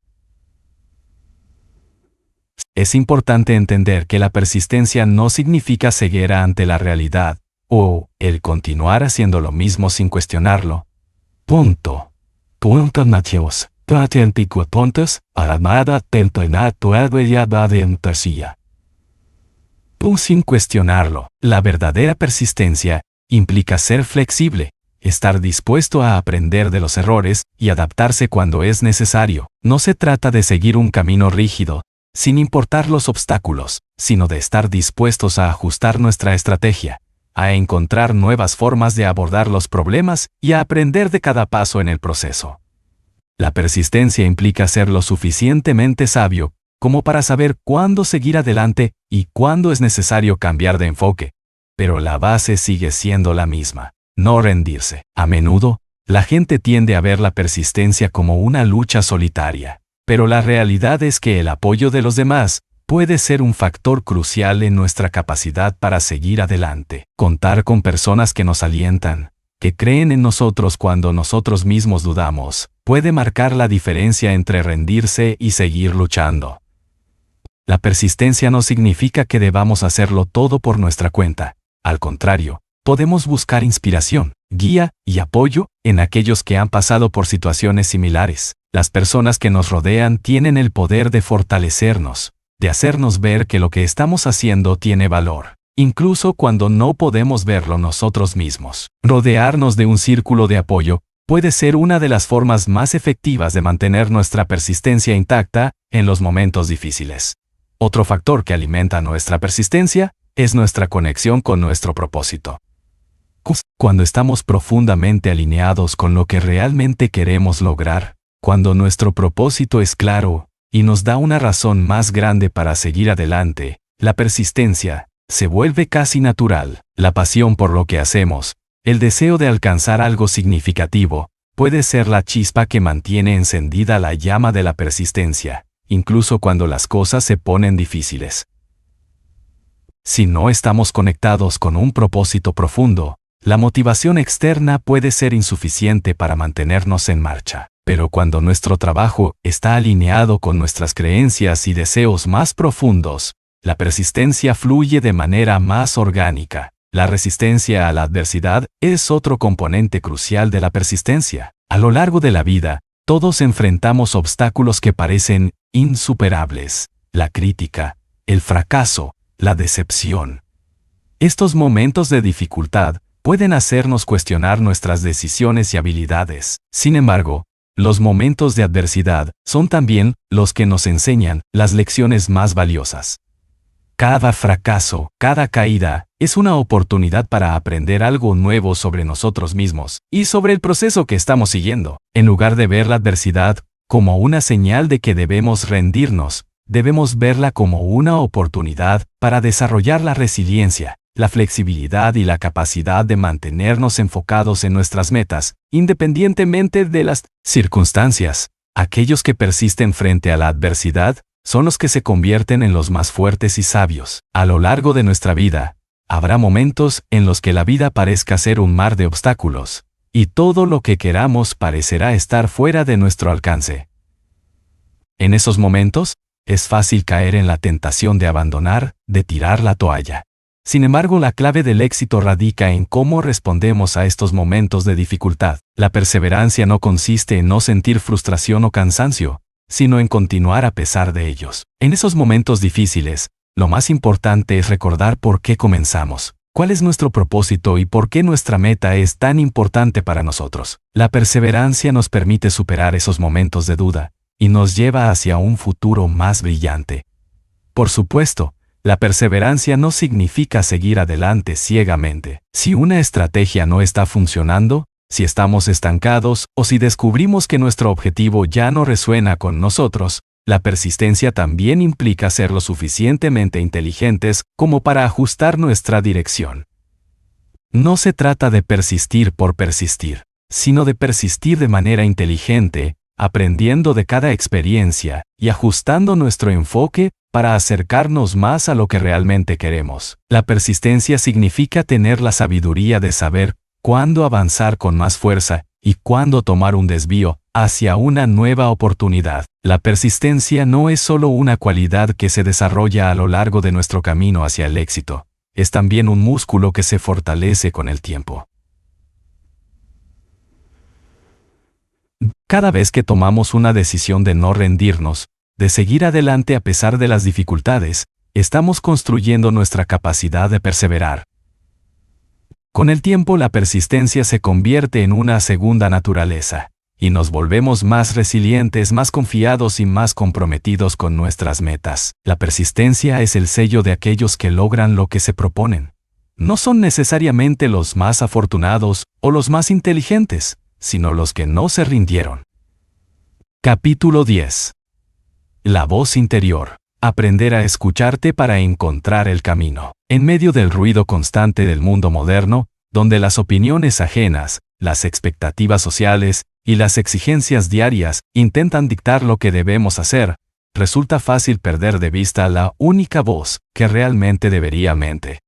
Es importante entender que la persistencia no significa ceguera ante la realidad, o el continuar haciendo lo mismo sin cuestionarlo. Punto. Natios. Sin cuestionarlo. La verdadera persistencia implica ser flexible, estar dispuesto a aprender de los errores y adaptarse cuando es necesario. No se trata de seguir un camino rígido, sin importar los obstáculos, sino de estar dispuestos a ajustar nuestra estrategia, a encontrar nuevas formas de abordar los problemas y a aprender de cada paso en el proceso. La persistencia implica ser lo suficientemente sabio como para saber cuándo seguir adelante y cuándo es necesario cambiar de enfoque, pero la base sigue siendo la misma: no rendirse. A menudo, la gente tiende a ver la persistencia como una lucha solitaria, pero la realidad es que el apoyo de los demás puede ser un factor crucial en nuestra capacidad para seguir adelante. Contar con personas que nos alientan, que creen en nosotros cuando nosotros mismos dudamos, puede marcar la diferencia entre rendirse y seguir luchando. La persistencia no significa que debamos hacerlo todo por nuestra cuenta. Al contrario, podemos buscar inspiración, guía y apoyo en aquellos que han pasado por situaciones similares. Las personas que nos rodean tienen el poder de fortalecernos, de hacernos ver que lo que estamos haciendo tiene valor, incluso cuando no podemos verlo nosotros mismos. Rodearnos de un círculo de apoyo puede ser una de las formas más efectivas de mantener nuestra persistencia intacta en los momentos difíciles. Otro factor que alimenta nuestra persistencia es nuestra conexión con nuestro propósito. Cuando estamos profundamente alineados con lo que realmente queremos lograr, cuando nuestro propósito es claro y nos da una razón más grande para seguir adelante, la persistencia se vuelve casi natural. La pasión por lo que hacemos, el deseo de alcanzar algo significativo, puede ser la chispa que mantiene encendida la llama de la persistencia, incluso cuando las cosas se ponen difíciles. Si no estamos conectados con un propósito profundo, la motivación externa puede ser insuficiente para mantenernos en marcha. Pero cuando nuestro trabajo está alineado con nuestras creencias y deseos más profundos, la persistencia fluye de manera más orgánica. La resistencia a la adversidad es otro componente crucial de la persistencia. A lo largo de la vida, todos enfrentamos obstáculos que parecen insuperables: la crítica, el fracaso, la decepción. Estos momentos de dificultad pueden hacernos cuestionar nuestras decisiones y habilidades. Sin embargo, los momentos de adversidad son también los que nos enseñan las lecciones más valiosas. Cada fracaso, cada caída, es una oportunidad para aprender algo nuevo sobre nosotros mismos y sobre el proceso que estamos siguiendo. En lugar de ver la adversidad como una señal de que debemos rendirnos, debemos verla como una oportunidad para desarrollar la resiliencia, la flexibilidad y la capacidad de mantenernos enfocados en nuestras metas, independientemente de las circunstancias. Aquellos que persisten frente a la adversidad son los que se convierten en los más fuertes y sabios. A lo largo de nuestra vida, habrá momentos en los que la vida parezca ser un mar de obstáculos, y todo lo que queramos parecerá estar fuera de nuestro alcance. En esos momentos, es fácil caer en la tentación de abandonar, de tirar la toalla. Sin embargo, la clave del éxito radica en cómo respondemos a estos momentos de dificultad. La perseverancia no consiste en no sentir frustración o cansancio, sino en continuar a pesar de ellos. En esos momentos difíciles, lo más importante es recordar por qué comenzamos, cuál es nuestro propósito y por qué nuestra meta es tan importante para nosotros. La perseverancia nos permite superar esos momentos de duda y nos lleva hacia un futuro más brillante. Por supuesto, la perseverancia no significa seguir adelante ciegamente. Si una estrategia no está funcionando, si estamos estancados o si descubrimos que nuestro objetivo ya no resuena con nosotros, la persistencia también implica ser lo suficientemente inteligentes como para ajustar nuestra dirección. No se trata de persistir por persistir, sino de persistir de manera inteligente, aprendiendo de cada experiencia y ajustando nuestro enfoque para acercarnos más a lo que realmente queremos. La persistencia significa tener la sabiduría de saber cuándo avanzar con más fuerza y cuándo tomar un desvío hacia una nueva oportunidad. La persistencia no es solo una cualidad que se desarrolla a lo largo de nuestro camino hacia el éxito, es también un músculo que se fortalece con el tiempo. Cada vez que tomamos una decisión de no rendirnos, de seguir adelante a pesar de las dificultades, estamos construyendo nuestra capacidad de perseverar. Con el tiempo, la persistencia se convierte en una segunda naturaleza, y nos volvemos más resilientes, más confiados y más comprometidos con nuestras metas. La persistencia es el sello de aquellos que logran lo que se proponen. No son necesariamente los más afortunados o los más inteligentes, sino los que no se rindieron. Capítulo 10. La voz interior. Aprender a escucharte para encontrar el camino. En medio del ruido constante del mundo moderno, donde las opiniones ajenas, las expectativas sociales y las exigencias diarias intentan dictar lo que debemos hacer, resulta fácil perder de vista la única voz que realmente debería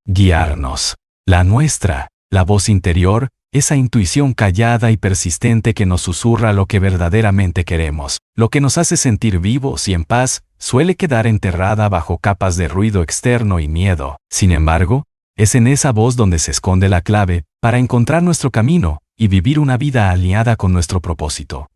guiarnos. La nuestra, la voz interior, esa intuición callada y persistente que nos susurra lo que verdaderamente queremos, lo que nos hace sentir vivos y en paz, suele quedar enterrada bajo capas de ruido externo y miedo. Sin embargo, es en esa voz donde se esconde la clave para encontrar nuestro camino y vivir una vida alineada con nuestro propósito.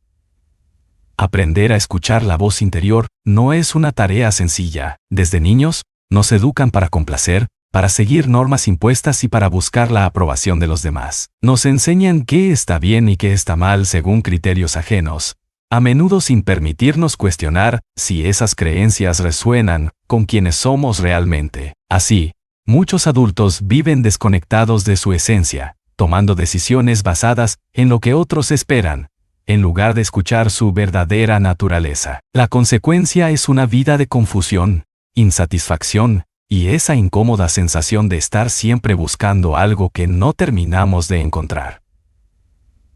Aprender a escuchar la voz interior no es una tarea sencilla. Desde niños, nos educan para complacer, para seguir normas impuestas y para buscar la aprobación de los demás. Nos enseñan qué está bien y qué está mal según criterios ajenos, a menudo sin permitirnos cuestionar si esas creencias resuenan con quienes somos realmente. Así, muchos adultos viven desconectados de su esencia, tomando decisiones basadas en lo que otros esperan, en lugar de escuchar su verdadera naturaleza. La consecuencia es una vida de confusión, insatisfacción, y esa incómoda sensación de estar siempre buscando algo que no terminamos de encontrar.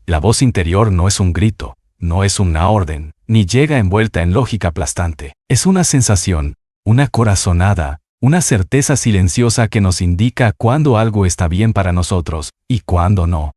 La voz interior no es un grito, no es una orden, ni llega envuelta en lógica aplastante. Es una sensación, una corazonada, una certeza silenciosa que nos indica cuándo algo está bien para nosotros y cuándo no.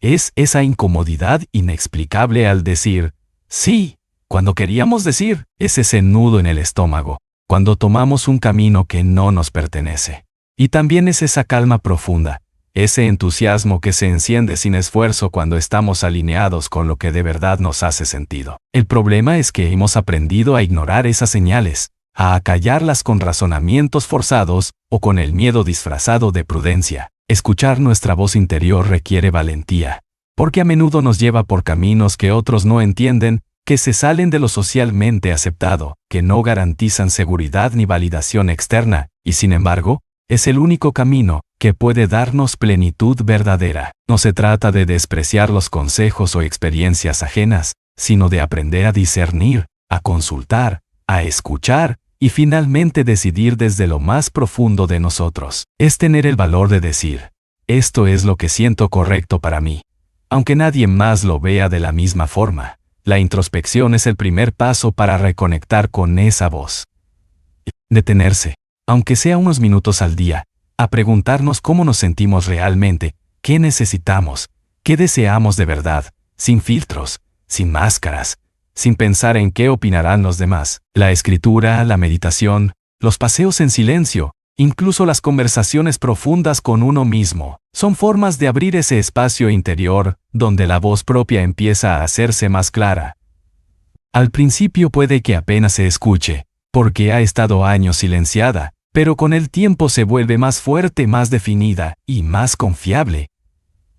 Es esa incomodidad inexplicable al decir sí, cuando queríamos decir, es ese nudo en el estómago, cuando tomamos un camino que no nos pertenece. Y también es esa calma profunda, ese entusiasmo que se enciende sin esfuerzo cuando estamos alineados con lo que de verdad nos hace sentido. El problema es que hemos aprendido a ignorar esas señales, a acallarlas con razonamientos forzados o con el miedo disfrazado de prudencia. Escuchar nuestra voz interior requiere valentía, porque a menudo nos lleva por caminos que otros no entienden que se salen de lo socialmente aceptado, que no garantizan seguridad ni validación externa, y sin embargo, es el único camino que puede darnos plenitud verdadera. No se trata de despreciar los consejos o experiencias ajenas, sino de aprender a discernir, a consultar, a escuchar y finalmente decidir desde lo más profundo de nosotros. Es tener el valor de decir, esto es lo que siento correcto para mí, aunque nadie más lo vea de la misma forma. La introspección es el primer paso para reconectar con esa voz. Detenerse, aunque sea unos minutos al día, a preguntarnos cómo nos sentimos realmente, qué necesitamos, qué deseamos de verdad, sin filtros, sin máscaras, sin pensar en qué opinarán los demás. La escritura, la meditación, los paseos en silencio, incluso las conversaciones profundas con uno mismo, son formas de abrir ese espacio interior donde la voz propia empieza a hacerse más clara. Al principio puede que apenas se escuche, porque ha estado años silenciada, pero con el tiempo se vuelve más fuerte, más definida y más confiable.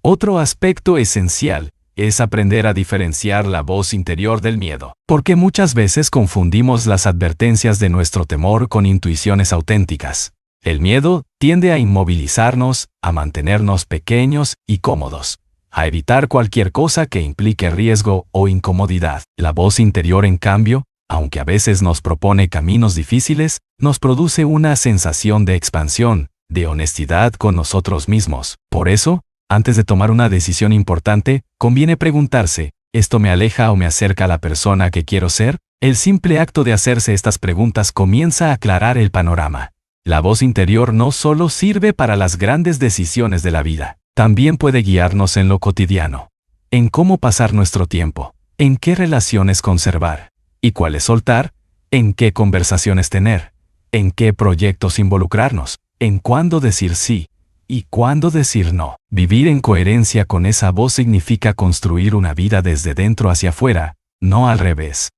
Otro aspecto esencial es aprender a diferenciar la voz interior del miedo, porque muchas veces confundimos las advertencias de nuestro temor con intuiciones auténticas. El miedo tiende a inmovilizarnos, a mantenernos pequeños y cómodos, a evitar cualquier cosa que implique riesgo o incomodidad. La voz interior, en cambio, aunque a veces nos propone caminos difíciles, nos produce una sensación de expansión, de honestidad con nosotros mismos. Por eso, antes de tomar una decisión importante, conviene preguntarse, ¿esto me aleja o me acerca a la persona que quiero ser? El simple acto de hacerse estas preguntas comienza a aclarar el panorama. La voz interior no solo sirve para las grandes decisiones de la vida, también puede guiarnos en lo cotidiano, en cómo pasar nuestro tiempo, en qué relaciones conservar, y cuáles soltar, en qué conversaciones tener, en qué proyectos involucrarnos, en cuándo decir sí y cuándo decir no. Vivir en coherencia con esa voz significa construir una vida desde dentro hacia afuera, no al revés.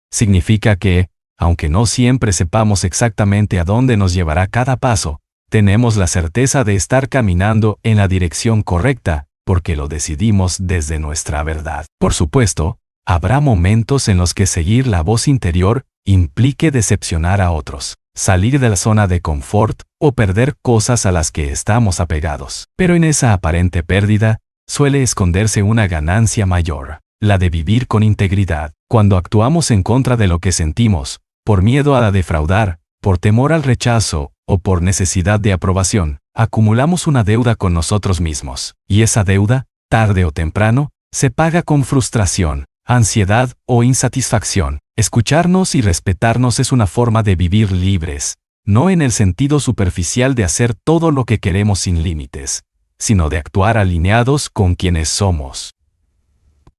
Significa que, aunque no siempre sepamos exactamente a dónde nos llevará cada paso, tenemos la certeza de estar caminando en la dirección correcta, porque lo decidimos desde nuestra verdad. Por supuesto, habrá momentos en los que seguir la voz interior implique decepcionar a otros, salir de la zona de confort o perder cosas a las que estamos apegados. Pero en esa aparente pérdida, suele esconderse una ganancia mayor, la de vivir con integridad. Cuando actuamos en contra de lo que sentimos, por miedo a defraudar, por temor al rechazo o por necesidad de aprobación, acumulamos una deuda con nosotros mismos. Y esa deuda, tarde o temprano, se paga con frustración, ansiedad o insatisfacción. Escucharnos y respetarnos es una forma de vivir libres, no en el sentido superficial de hacer todo lo que queremos sin límites, sino de actuar alineados con quienes somos.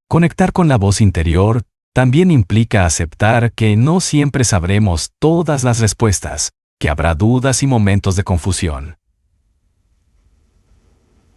Conectar con la voz interior también implica aceptar que no siempre sabremos todas las respuestas, que habrá dudas y momentos de confusión.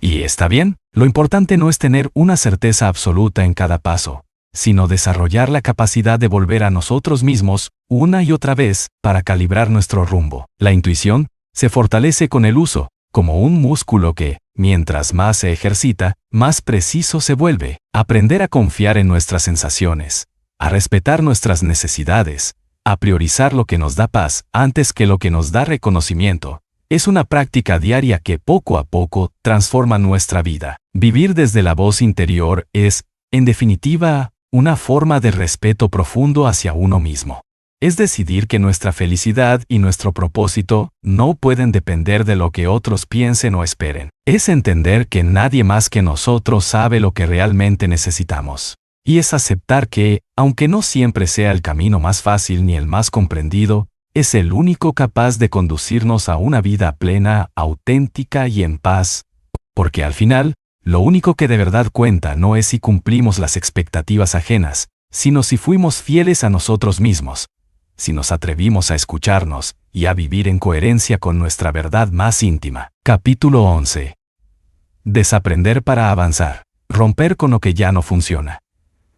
Y está bien, lo importante no es tener una certeza absoluta en cada paso, sino desarrollar la capacidad de volver a nosotros mismos una y otra vez para calibrar nuestro rumbo. La intuición se fortalece con el uso, como un músculo que, mientras más se ejercita, más preciso se vuelve. Aprender a confiar en nuestras sensaciones, a respetar nuestras necesidades, a priorizar lo que nos da paz antes que lo que nos da reconocimiento, es una práctica diaria que poco a poco transforma nuestra vida. Vivir desde la voz interior es, en definitiva, una forma de respeto profundo hacia uno mismo. Es decidir que nuestra felicidad y nuestro propósito no pueden depender de lo que otros piensen o esperen. Es entender que nadie más que nosotros sabe lo que realmente necesitamos. Y es aceptar que, aunque no siempre sea el camino más fácil ni el más comprendido, es el único capaz de conducirnos a una vida plena, auténtica y en paz. Porque al final, lo único que de verdad cuenta no es si cumplimos las expectativas ajenas, sino si fuimos fieles a nosotros mismos, si nos atrevimos a escucharnos y a vivir en coherencia con nuestra verdad más íntima. Capítulo 11. Desaprender para avanzar. Romper con lo que ya no funciona.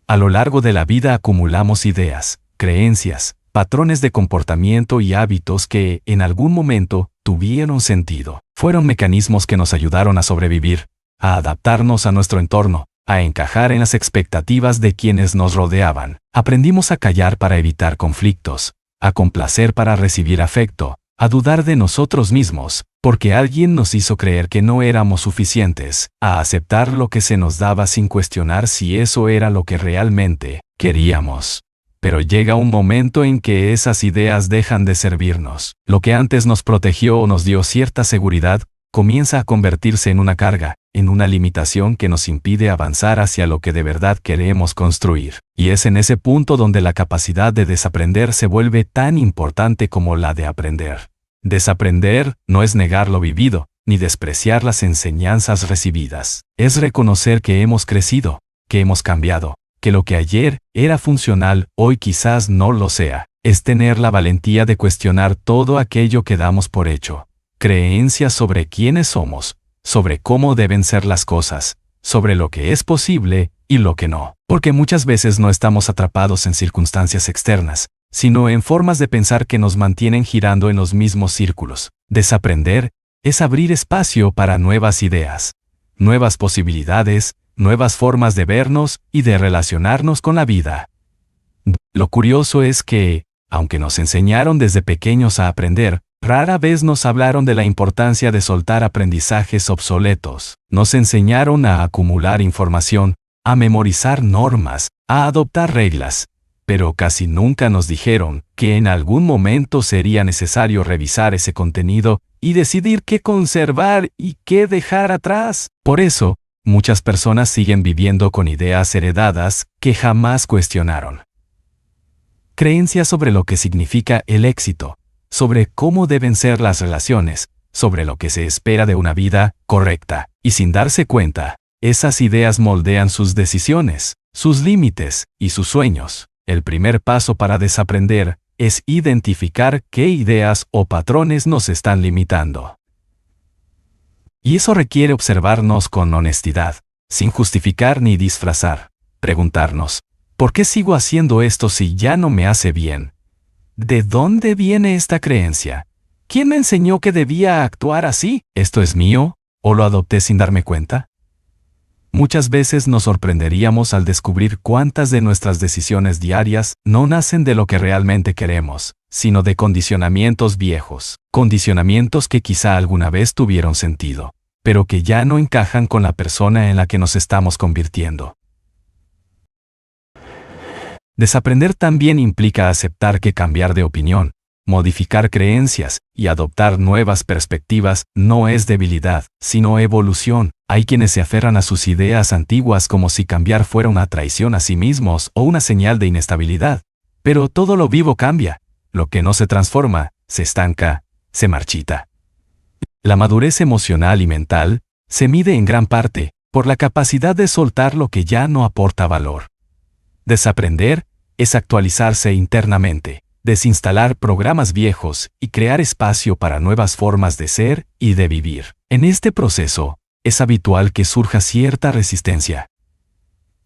A lo largo de la vida acumulamos ideas, creencias, patrones de comportamiento y hábitos que, en algún momento, tuvieron sentido. Fueron mecanismos que nos ayudaron a sobrevivir, a adaptarnos a nuestro entorno, a encajar en las expectativas de quienes nos rodeaban. Aprendimos a callar para evitar conflictos, a complacer para recibir afecto, a dudar de nosotros mismos, porque alguien nos hizo creer que no éramos suficientes, a aceptar lo que se nos daba sin cuestionar si eso era lo que realmente queríamos. Pero llega un momento en que esas ideas dejan de servirnos. Lo que antes nos protegió o nos dio cierta seguridad, comienza a convertirse en una carga, en una limitación que nos impide avanzar hacia lo que de verdad queremos construir. Y es en ese punto donde la capacidad de desaprender se vuelve tan importante como la de aprender. Desaprender no es negar lo vivido, ni despreciar las enseñanzas recibidas. Es reconocer que hemos crecido, que hemos cambiado, que lo que ayer era funcional hoy quizás no lo sea. Es tener la valentía de cuestionar todo aquello que damos por hecho. Creencias sobre quiénes somos, sobre cómo deben ser las cosas, sobre lo que es posible y lo que no. Porque muchas veces no estamos atrapados en circunstancias externas, sino en formas de pensar que nos mantienen girando en los mismos círculos. Desaprender es abrir espacio para nuevas ideas, nuevas posibilidades, nuevas formas de vernos y de relacionarnos con la vida. Lo curioso es que, aunque nos enseñaron desde pequeños a aprender, rara vez nos hablaron de la importancia de soltar aprendizajes obsoletos. Nos enseñaron a acumular información, a memorizar normas, a adoptar reglas, pero casi nunca nos dijeron que en algún momento sería necesario revisar ese contenido y decidir qué conservar y qué dejar atrás. Por eso, muchas personas siguen viviendo con ideas heredadas que jamás cuestionaron. Creencias sobre lo que significa el éxito, sobre cómo deben ser las relaciones, sobre lo que se espera de una vida correcta. Y sin darse cuenta, esas ideas moldean sus decisiones, sus límites y sus sueños. El primer paso para desaprender es identificar qué ideas o patrones nos están limitando. Y eso requiere observarnos con honestidad, sin justificar ni disfrazar. Preguntarnos, ¿por qué sigo haciendo esto si ya no me hace bien? ¿De dónde viene esta creencia? ¿Quién me enseñó que debía actuar así? ¿Esto es mío o lo adopté sin darme cuenta? Muchas veces nos sorprenderíamos al descubrir cuántas de nuestras decisiones diarias no nacen de lo que realmente queremos, sino de condicionamientos viejos, condicionamientos que quizá alguna vez tuvieron sentido, pero que ya no encajan con la persona en la que nos estamos convirtiendo. Desaprender también implica aceptar que cambiar de opinión, modificar creencias y adoptar nuevas perspectivas no es debilidad, sino evolución. Hay quienes se aferran a sus ideas antiguas como si cambiar fuera una traición a sí mismos o una señal de inestabilidad. Pero todo lo vivo cambia. Lo que no se transforma, se estanca, se marchita. La madurez emocional y mental se mide en gran parte por la capacidad de soltar lo que ya no aporta valor. Desaprender es actualizarse internamente, desinstalar programas viejos y crear espacio para nuevas formas de ser y de vivir. En este proceso, es habitual que surja cierta resistencia.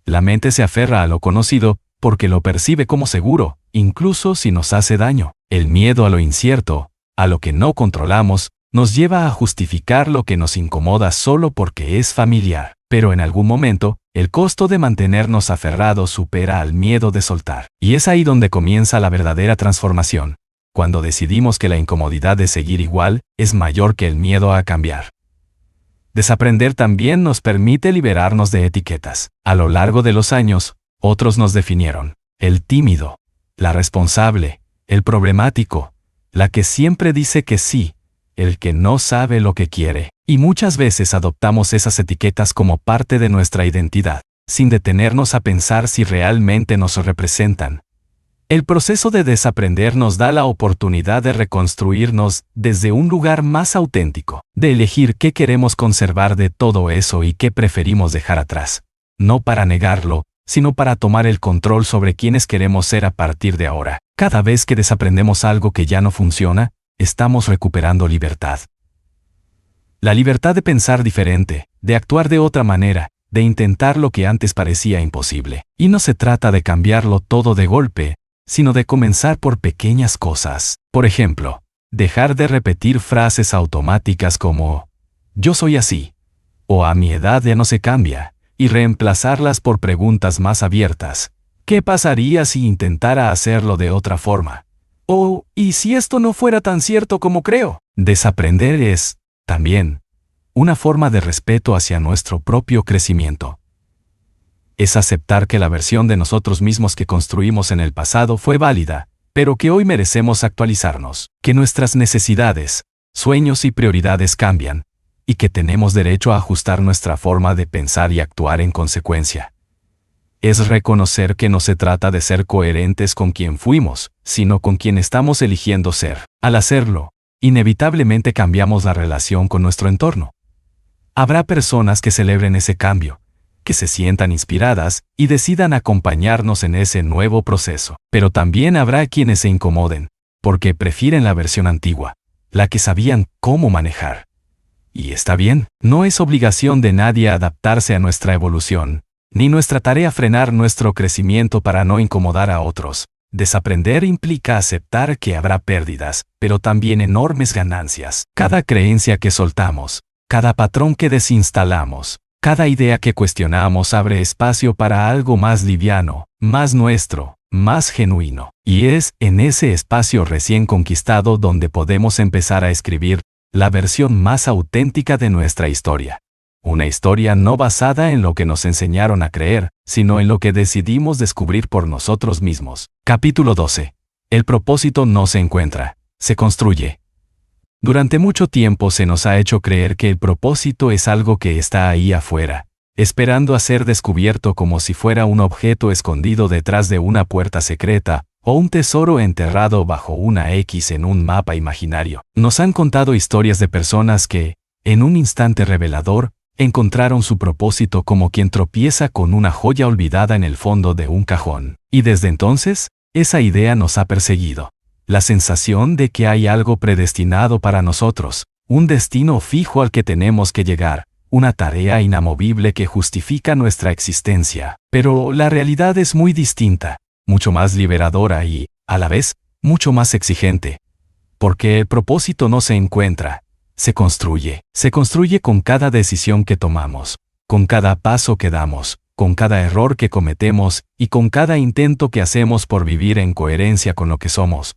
La mente se aferra a lo conocido porque lo percibe como seguro, incluso si nos hace daño. El miedo a lo incierto, a lo que no controlamos, nos lleva a justificar lo que nos incomoda solo porque es familiar. Pero en algún momento, el costo de mantenernos aferrados supera al miedo de soltar. Y es ahí donde comienza la verdadera transformación, cuando decidimos que la incomodidad de seguir igual es mayor que el miedo a cambiar. Desaprender también nos permite liberarnos de etiquetas. A lo largo de los años, otros nos definieron: el tímido, la responsable, el problemático, la que siempre dice que sí, el que no sabe lo que quiere. Y muchas veces adoptamos esas etiquetas como parte de nuestra identidad, sin detenernos a pensar si realmente nos representan. El proceso de desaprender nos da la oportunidad de reconstruirnos desde un lugar más auténtico, de elegir qué queremos conservar de todo eso y qué preferimos dejar atrás. No para negarlo, sino para tomar el control sobre quiénes queremos ser a partir de ahora. Cada vez que desaprendemos algo que ya no funciona, estamos recuperando libertad. La libertad de pensar diferente, de actuar de otra manera, de intentar lo que antes parecía imposible. Y no se trata de cambiarlo todo de golpe, sino de comenzar por pequeñas cosas. Por ejemplo, dejar de repetir frases automáticas como «yo soy así» o «a mi edad ya no se cambia», y reemplazarlas por preguntas más abiertas. ¿Qué pasaría si intentara hacerlo de otra forma? O, ¿y si esto no fuera tan cierto como creo? Desaprender es, también, una forma de respeto hacia nuestro propio crecimiento. Es aceptar que la versión de nosotros mismos que construimos en el pasado fue válida, pero que hoy merecemos actualizarnos, que nuestras necesidades, sueños y prioridades cambian, y que tenemos derecho a ajustar nuestra forma de pensar y actuar en consecuencia. Es reconocer que no se trata de ser coherentes con quien fuimos, sino con quien estamos eligiendo ser. Al hacerlo, inevitablemente cambiamos la relación con nuestro entorno. Habrá personas que celebren ese cambio, que se sientan inspiradas y decidan acompañarnos en ese nuevo proceso. Pero también habrá quienes se incomoden, porque prefieren la versión antigua, la que sabían cómo manejar. Y está bien, no es obligación de nadie adaptarse a nuestra evolución, ni nuestra tarea frenar nuestro crecimiento para no incomodar a otros. Desaprender implica aceptar que habrá pérdidas, pero también enormes ganancias. Cada creencia que soltamos, cada patrón que desinstalamos, cada idea que cuestionamos abre espacio para algo más liviano, más nuestro, más genuino. Y es en ese espacio recién conquistado donde podemos empezar a escribir la versión más auténtica de nuestra historia. Una historia no basada en lo que nos enseñaron a creer, sino en lo que decidimos descubrir por nosotros mismos. Capítulo 12. El propósito no se encuentra, se construye. Durante mucho tiempo se nos ha hecho creer que el propósito es algo que está ahí afuera, esperando a ser descubierto como si fuera un objeto escondido detrás de una puerta secreta, o un tesoro enterrado bajo una X en un mapa imaginario. Nos han contado historias de personas que, en un instante revelador, encontraron su propósito como quien tropieza con una joya olvidada en el fondo de un cajón. Y desde entonces, esa idea nos ha perseguido. La sensación de que hay algo predestinado para nosotros, un destino fijo al que tenemos que llegar, una tarea inamovible que justifica nuestra existencia. Pero la realidad es muy distinta, mucho más liberadora y, a la vez, mucho más exigente. Porque el propósito no se encuentra, se construye. Se construye con cada decisión que tomamos, con cada paso que damos, con cada error que cometemos y con cada intento que hacemos por vivir en coherencia con lo que somos.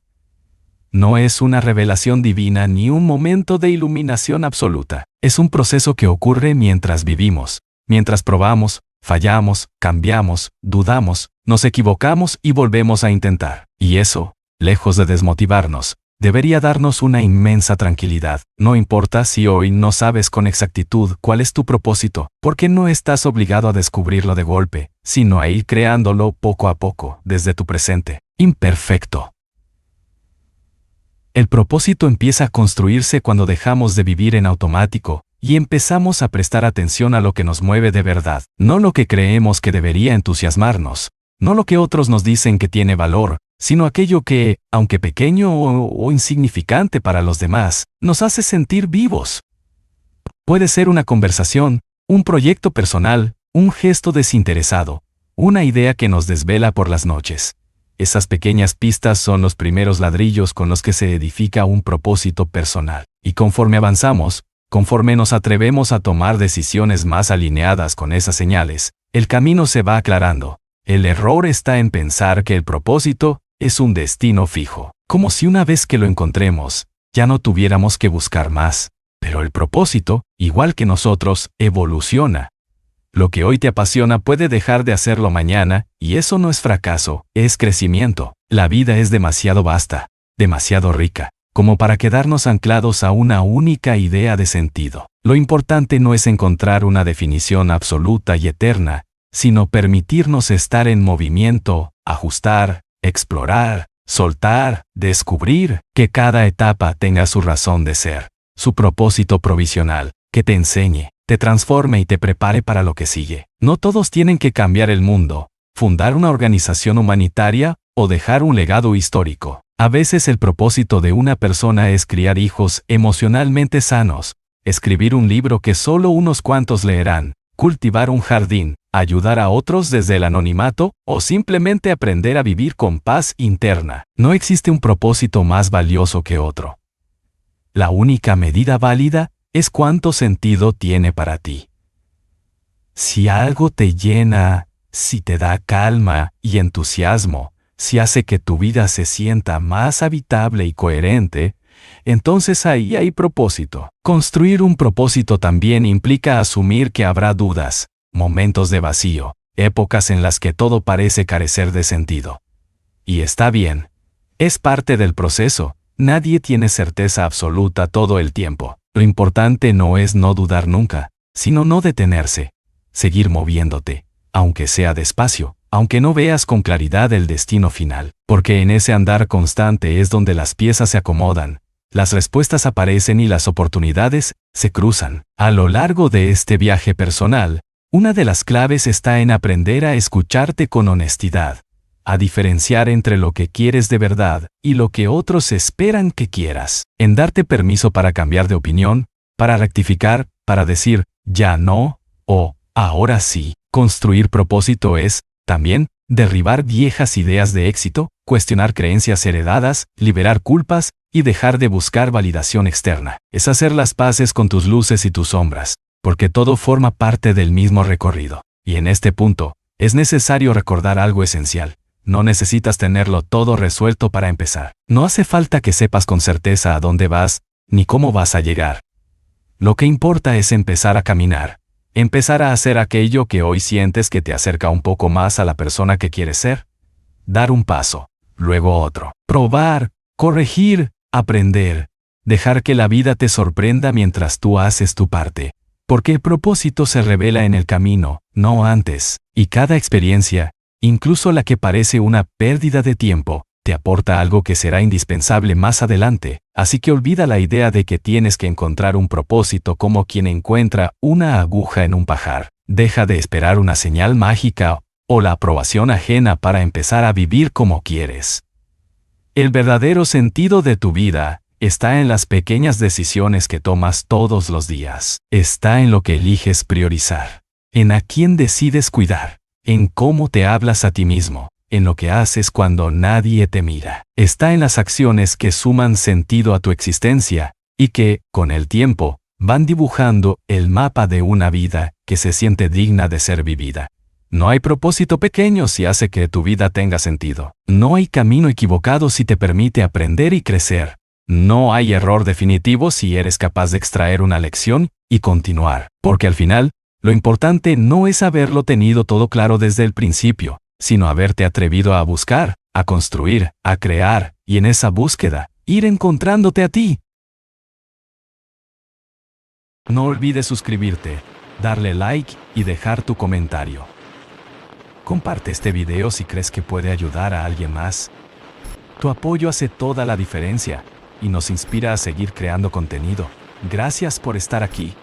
No es una revelación divina ni un momento de iluminación absoluta. Es un proceso que ocurre mientras vivimos, mientras probamos, fallamos, cambiamos, dudamos, nos equivocamos y volvemos a intentar. Y eso, lejos de desmotivarnos, debería darnos una inmensa tranquilidad. No importa si hoy no sabes con exactitud cuál es tu propósito, porque no estás obligado a descubrirlo de golpe, sino a ir creándolo poco a poco, desde tu presente imperfecto. El propósito empieza a construirse cuando dejamos de vivir en automático y empezamos a prestar atención a lo que nos mueve de verdad, no lo que creemos que debería entusiasmarnos, no lo que otros nos dicen que tiene valor, sino aquello que, aunque pequeño o insignificante para los demás, nos hace sentir vivos. Puede ser una conversación, un proyecto personal, un gesto desinteresado, una idea que nos desvela por las noches. Esas pequeñas pistas son los primeros ladrillos con los que se edifica un propósito personal. Y conforme avanzamos, conforme nos atrevemos a tomar decisiones más alineadas con esas señales, el camino se va aclarando. El error está en pensar que el propósito es un destino fijo, como si una vez que lo encontremos, ya no tuviéramos que buscar más. Pero el propósito, igual que nosotros, evoluciona. Lo que hoy te apasiona puede dejar de hacerlo mañana, y eso no es fracaso, es crecimiento. La vida es demasiado vasta, demasiado rica, como para quedarnos anclados a una única idea de sentido. Lo importante no es encontrar una definición absoluta y eterna, sino permitirnos estar en movimiento, ajustar, explorar, soltar, descubrir, que cada etapa tenga su razón de ser, su propósito provisional, que te enseñe, te transforme y te prepare para lo que sigue. No todos tienen que cambiar el mundo, fundar una organización humanitaria o dejar un legado histórico. A veces el propósito de una persona es criar hijos emocionalmente sanos, escribir un libro que solo unos cuantos leerán, cultivar un jardín, ayudar a otros desde el anonimato o simplemente aprender a vivir con paz interna. No existe un propósito más valioso que otro. La única medida válida es cuánto sentido tiene para ti. Si algo te llena, si te da calma y entusiasmo, si hace que tu vida se sienta más habitable y coherente, entonces ahí hay propósito. Construir un propósito también implica asumir que habrá dudas, momentos de vacío, épocas en las que todo parece carecer de sentido. Y está bien. Es parte del proceso. Nadie tiene certeza absoluta todo el tiempo. Lo importante no es no dudar nunca, sino no detenerse. Seguir moviéndote, aunque sea despacio, aunque no veas con claridad el destino final, porque en ese andar constante es donde las piezas se acomodan, las respuestas aparecen y las oportunidades se cruzan. A lo largo de este viaje personal, una de las claves está en aprender a escucharte con honestidad, a diferenciar entre lo que quieres de verdad y lo que otros esperan que quieras, en darte permiso para cambiar de opinión, para rectificar, para decir, ya no, o ahora sí. Construir propósito es, también, derribar viejas ideas de éxito, cuestionar creencias heredadas, liberar culpas y dejar de buscar validación externa. Es hacer las paces con tus luces y tus sombras, porque todo forma parte del mismo recorrido. Y en este punto, es necesario recordar algo esencial. No necesitas tenerlo todo resuelto para empezar. No hace falta que sepas con certeza a dónde vas, ni cómo vas a llegar. Lo que importa es empezar a caminar. Empezar a hacer aquello que hoy sientes que te acerca un poco más a la persona que quieres ser. Dar un paso, luego otro. Probar, corregir, aprender. Dejar que la vida te sorprenda mientras tú haces tu parte. Porque el propósito se revela en el camino, no antes. Y cada experiencia, incluso la que parece una pérdida de tiempo, te aporta algo que será indispensable más adelante. Así que olvida la idea de que tienes que encontrar un propósito como quien encuentra una aguja en un pajar. Deja de esperar una señal mágica o la aprobación ajena para empezar a vivir como quieres. El verdadero sentido de tu vida está en las pequeñas decisiones que tomas todos los días. Está en lo que eliges priorizar, en a quién decides cuidar, en cómo te hablas a ti mismo, en lo que haces cuando nadie te mira. Está en las acciones que suman sentido a tu existencia y que, con el tiempo, van dibujando el mapa de una vida que se siente digna de ser vivida. No hay propósito pequeño si hace que tu vida tenga sentido. No hay camino equivocado si te permite aprender y crecer. No hay error definitivo si eres capaz de extraer una lección y continuar. Porque al final, lo importante no es haberlo tenido todo claro desde el principio, sino haberte atrevido a buscar, a construir, a crear, y en esa búsqueda, ir encontrándote a ti. No olvides suscribirte, darle like y dejar tu comentario. Comparte este video si crees que puede ayudar a alguien más. Tu apoyo hace toda la diferencia y nos inspira a seguir creando contenido. Gracias por estar aquí.